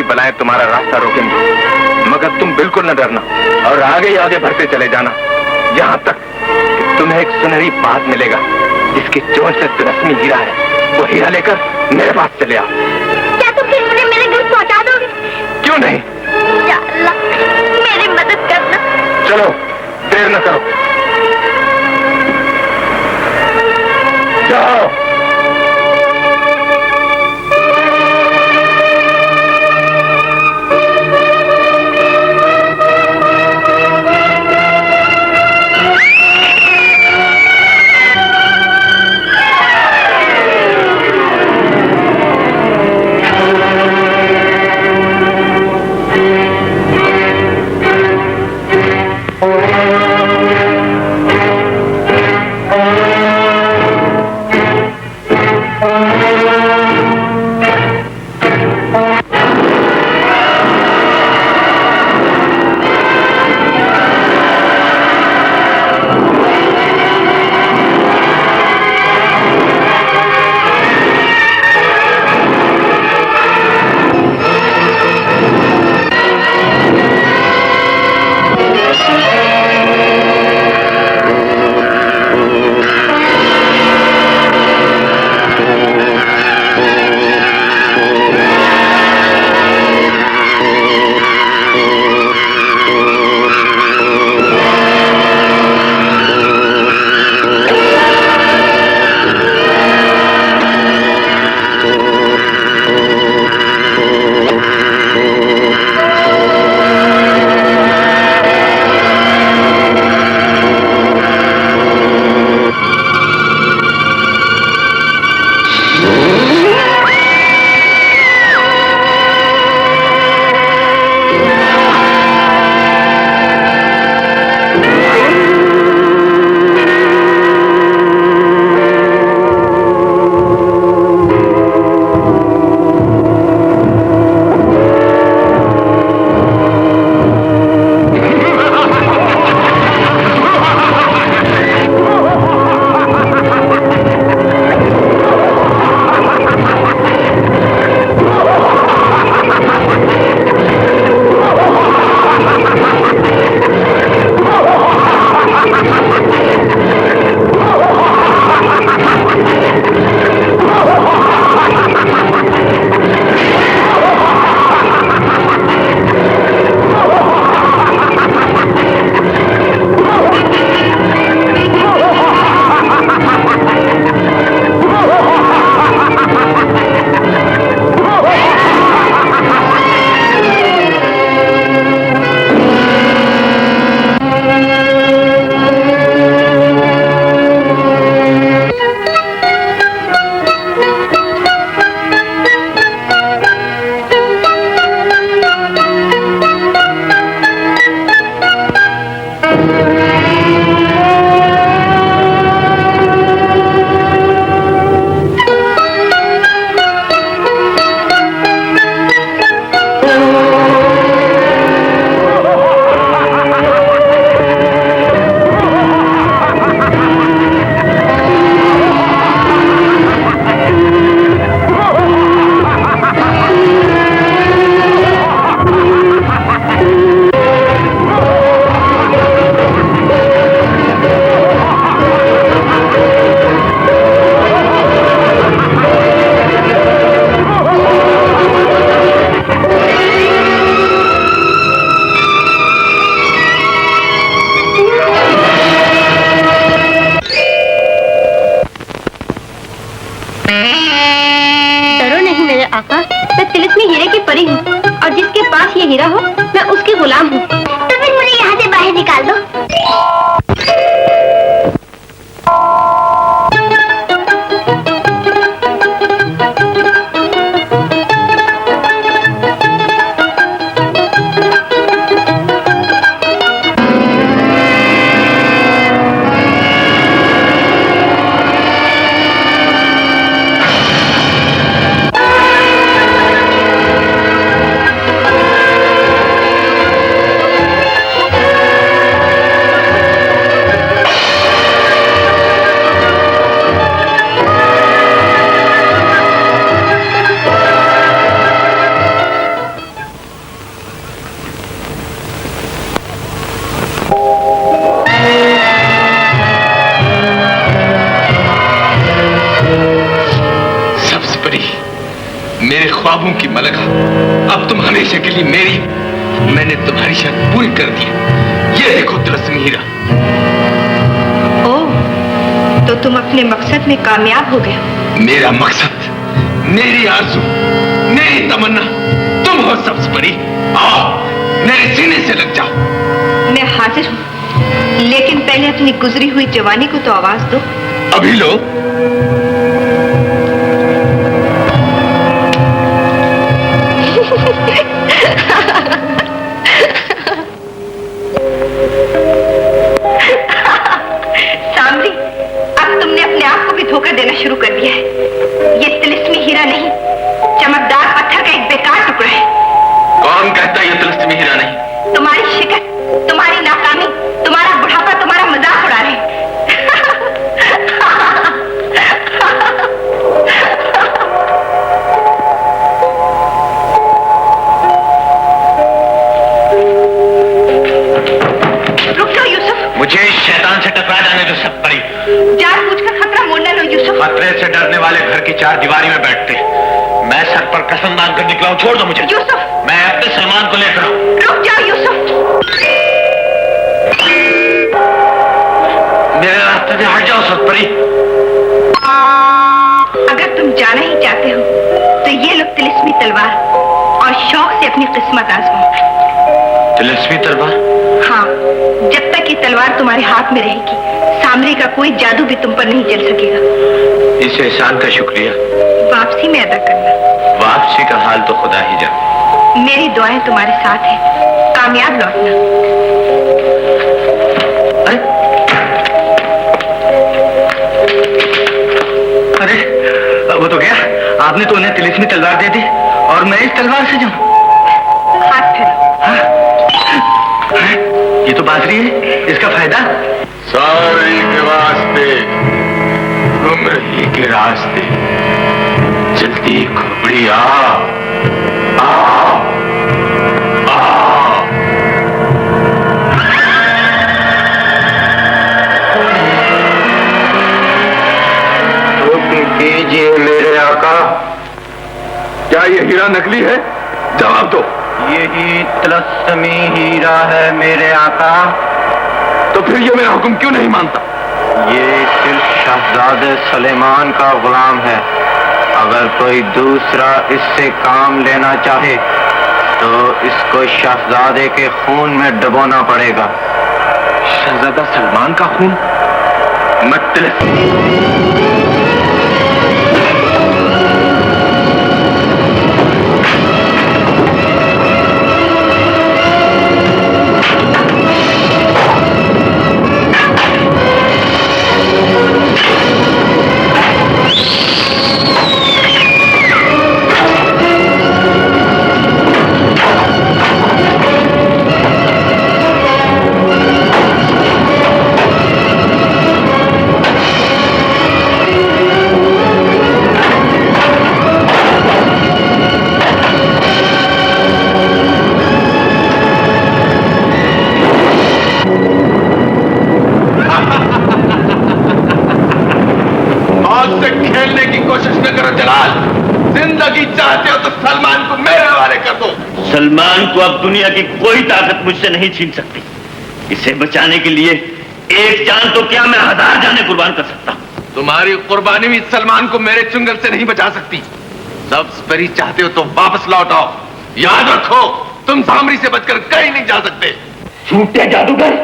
बलाएं तुम्हारा रास्ता रोकेंगे, मगर तुम बिल्कुल न डरना और आगे ही आगे बढ़ते चले जाना, यहाँ तक कि तुम्हें एक सुनहरी बात मिलेगा जिसकी चोट से तिलस्मी हीरा है। वो हीरा लेकर मेरे पास चले आओ। क्या तुम फिर मुझे मेरे घर पहुँचा दोगे? क्यों नहीं? या अल्लाह, मेरी मदद करना। चलो, देर न करो, जाओ। ख्वाबों की मलका, अब तुम हमेशा के लिए मेरी। मैंने तुम्हारी शर्त पूरी कर दी। ये देखो तिलस्मी हीरा। ओह, तो तुम अपने मकसद में कामयाब हो गए। मेरा मकसद, मेरी आरज़ू, मेरी तमन्ना तुम हो सब्ज़ परी। आओ मेरे सीने से लग जाओ। मैं हाजिर हूँ, लेकिन पहले अपनी गुजरी हुई जवानी को तो आवाज दो। अभी लो। सामरी, अब तुमने अपने आप को भी धोखा देना शुरू कर दिया है। ये तिलिस्मी हीरा नहीं, चमकदार पत्थर का एक बेकार टुकड़ा है। कौन कहता है ये तिलस्मी हीरा नहीं? तुम्हारी शिकस्त, तुम्हारी नाकामी, तुम्हारा बुढ़ापा तुम्हारा मजाक उड़ा रहे हैं। रुक जाओ यूसुफ। मुझे इस शैतान से टकरा जाने दो सब परी। जानबूझकर खतरा मोड़ना लो यूसुफ। खतरे से डरने वाले घर की चार दीवारी में बैठते। मैं सर पर कसम मांग कर निकला हूँ, छोड़ दो मुझे। यूसुफ, मैं अपने सलमान को लेकर आऊं। रुक जाओ यूसुफ। मेरे रास्ते से हट जाओ सब परी। अगर तुम जाना ही चाहते हो तो ये लो तिलिस्मी तलवार और शौक से अपनी किस्मत आजमाओ। तिलिस्मी तलवार? हाँ, जब तक ये तलवार तुम्हारे हाथ में रहेगी, सामरी का कोई जादू भी तुम पर नहीं चल सकेगा। इस एहसान का शुक्रिया वापसी में अदा करना। वापसी का हाल तो खुदा ही जाने। मेरी दुआएं तुम्हारे साथ हैं, कामयाब लौटना। अरे वो तो गया। आपने तो उन्हें तिलिस्मी तलवार दे दी और मैं इस तलवार से जाऊं। हाथ फेरो। ये तो बाजरी है, इसका फायदा? सारी के वास्ते, गुमराही के रास्ते, जल्दी खोपड़ी आ। हुक्म कीजिए मेरे आका। क्या ये हीरा नकली है? जवाब दो। यही तिलस्मी हीरा है मेरे आका। तो फिर ये मेरा हुक्म क्यों नहीं मानता? ये सिर्फ शहजादे सलेमान का गुलाम है। अगर कोई दूसरा इससे काम लेना चाहे तो इसको शहजादे के खून में डुबोना पड़ेगा। शहजादा सलमान का खून? सलमान को अब दुनिया की कोई ताकत मुझसे नहीं छीन सकती। इसे बचाने के लिए एक जान तो क्या मैं 1000 जाने कुर्बान कर सकता हूं। तुम्हारी कुर्बानी भी सलमान को मेरे चुंगल से नहीं बचा सकती। सब्ज़ परी चाहते हो तो वापस लौट आओ। याद रखो, तुम सामरी से बचकर कहीं नहीं जा सकते। झूठे जादूगर,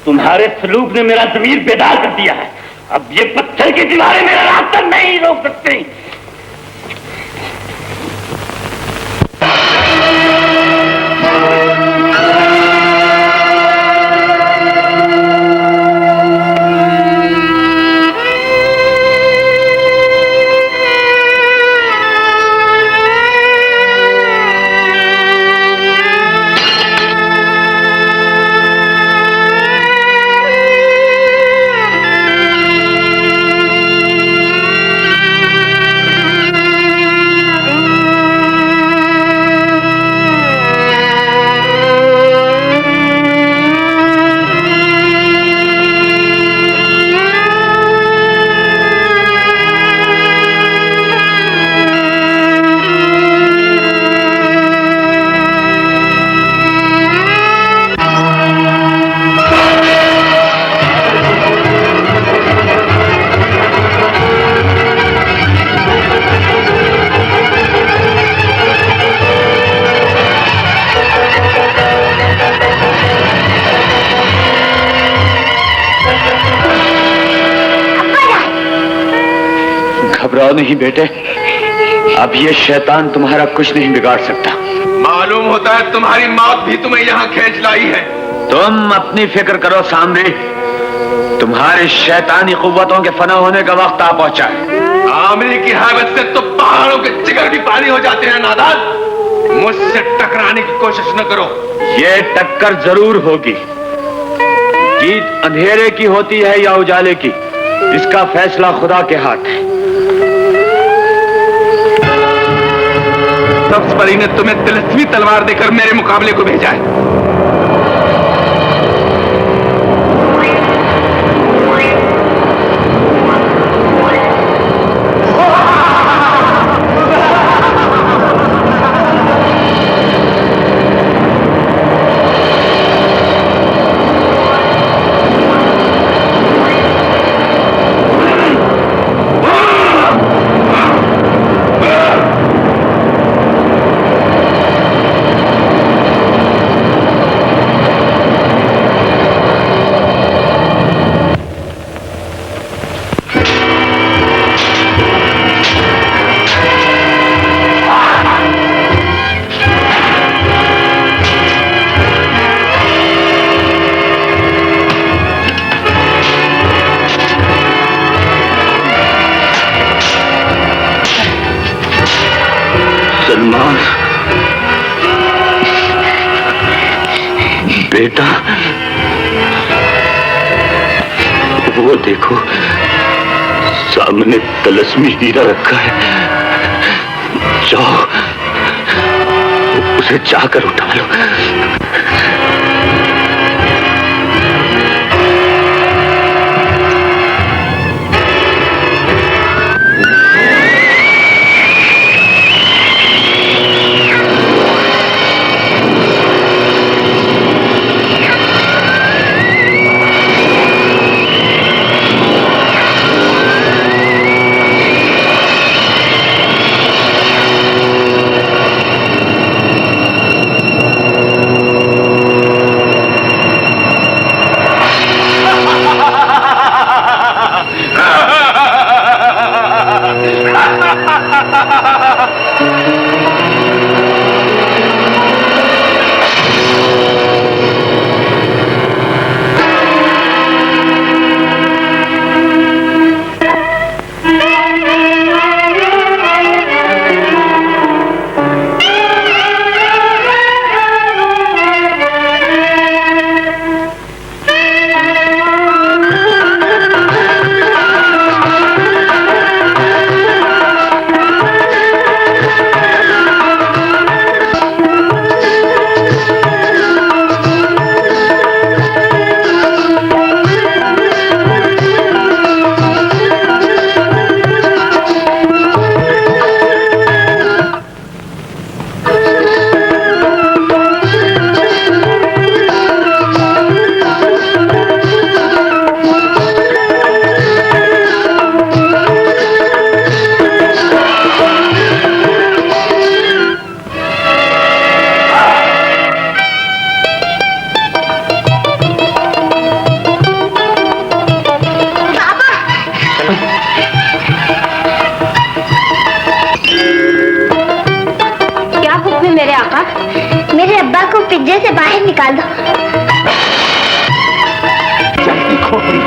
तुम्हारे सलूक ने मेरा ज़मीर बेदार कर दिया है। अब ये पत्थर की दीवारें मेरा रास्ता नहीं रोक सकते। घबराओ नहीं बेटे, अब ये शैतान तुम्हारा कुछ नहीं बिगाड़ सकता। मालूम होता है तुम्हारी मौत भी तुम्हें यहाँ खींच लाई है। तुम अपनी फिक्र करो सामने, तुम्हारी शैतानी कुव्वतों के फना होने का वक्त आ पहुंचा है। आमली की हैबत से तो पहाड़ों के जिगर भी पानी हो जाते हैं। नादान, मुझसे टकराने की कोशिश न करो। ये टक्कर जरूर होगी। जीत अंधेरे की होती है या उजाले की, इसका फैसला खुदा के हाथ है। सब्ज परी ने तुम्हें तिलस्मी तलवार देकर मेरे मुकाबले को भेजा है। बेटा, वो देखो सामने तलस्मी हीरा रखा है, जाओ उसे जाकर उठा लो। पिंजरे से बाहर निकाल दो। जल्दी खोपड़ी।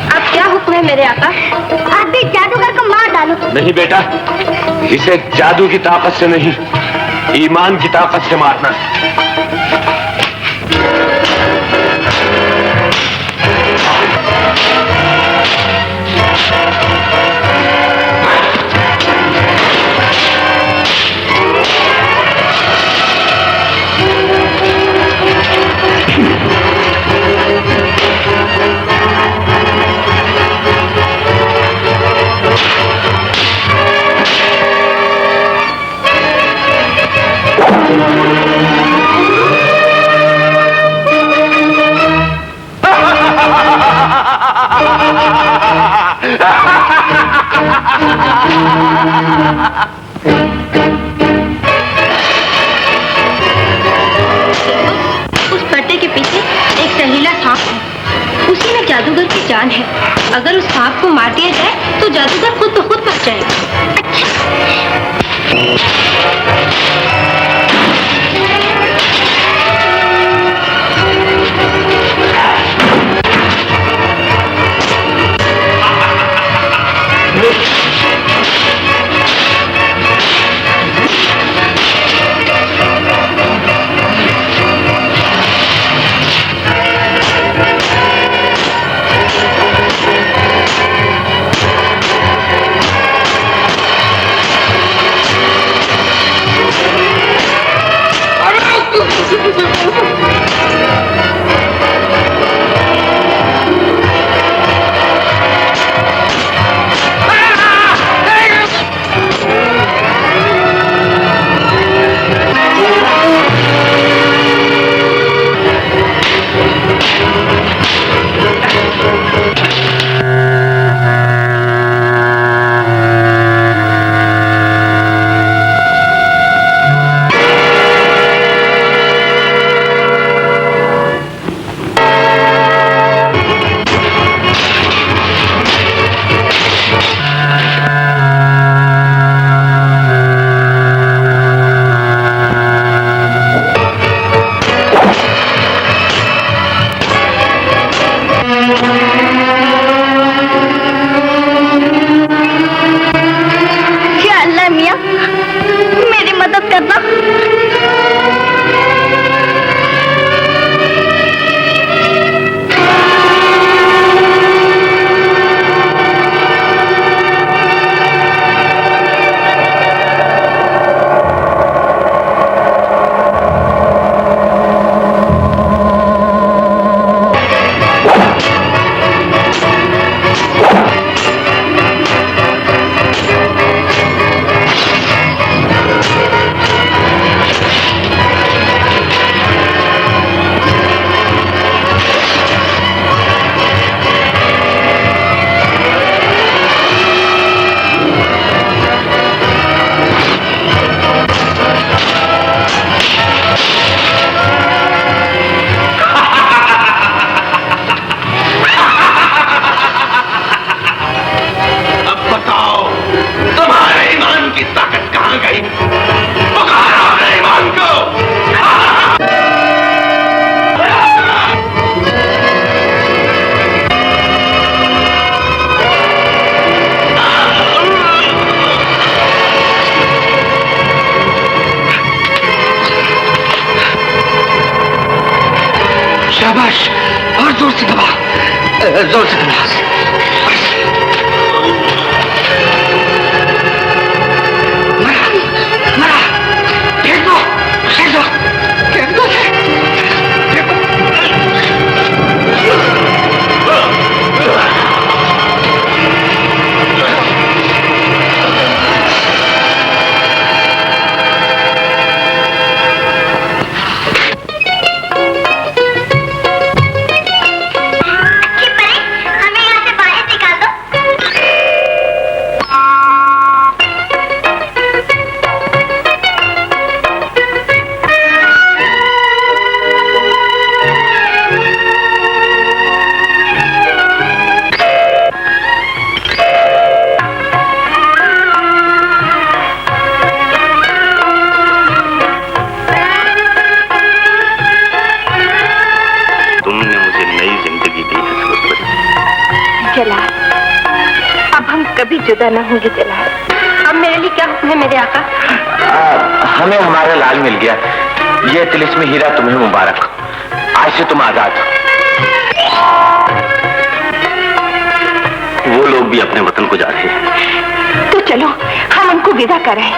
अब क्या हुक्म है मेरे आका? आप भी जादूगर को मार डालो। नहीं बेटा, इसे जादू की ताकत से नहीं, ईमान की ताकत से मारना है। जान है। अगर उस सांप को मार दिया जाए तो जादूगर खुद ब खुद मर जाएगा। शाबाश, और जोर से दबा, जोर से दबा। मरा, फेंक दो, फेंक दो, फेंक दो, फेंक दो। कभी जुदा ना होंगे जलाल। अब मेरे लिए क्या हुक्म है मेरे आका? हमें हमारा लाल मिल गया। ये तिलिस्मी हीरा तुम्हें मुबारक। आज से तुम आजाद हो। वो लोग भी अपने वतन को जा रहे हैं। तो चलो हम उनको विदा करें।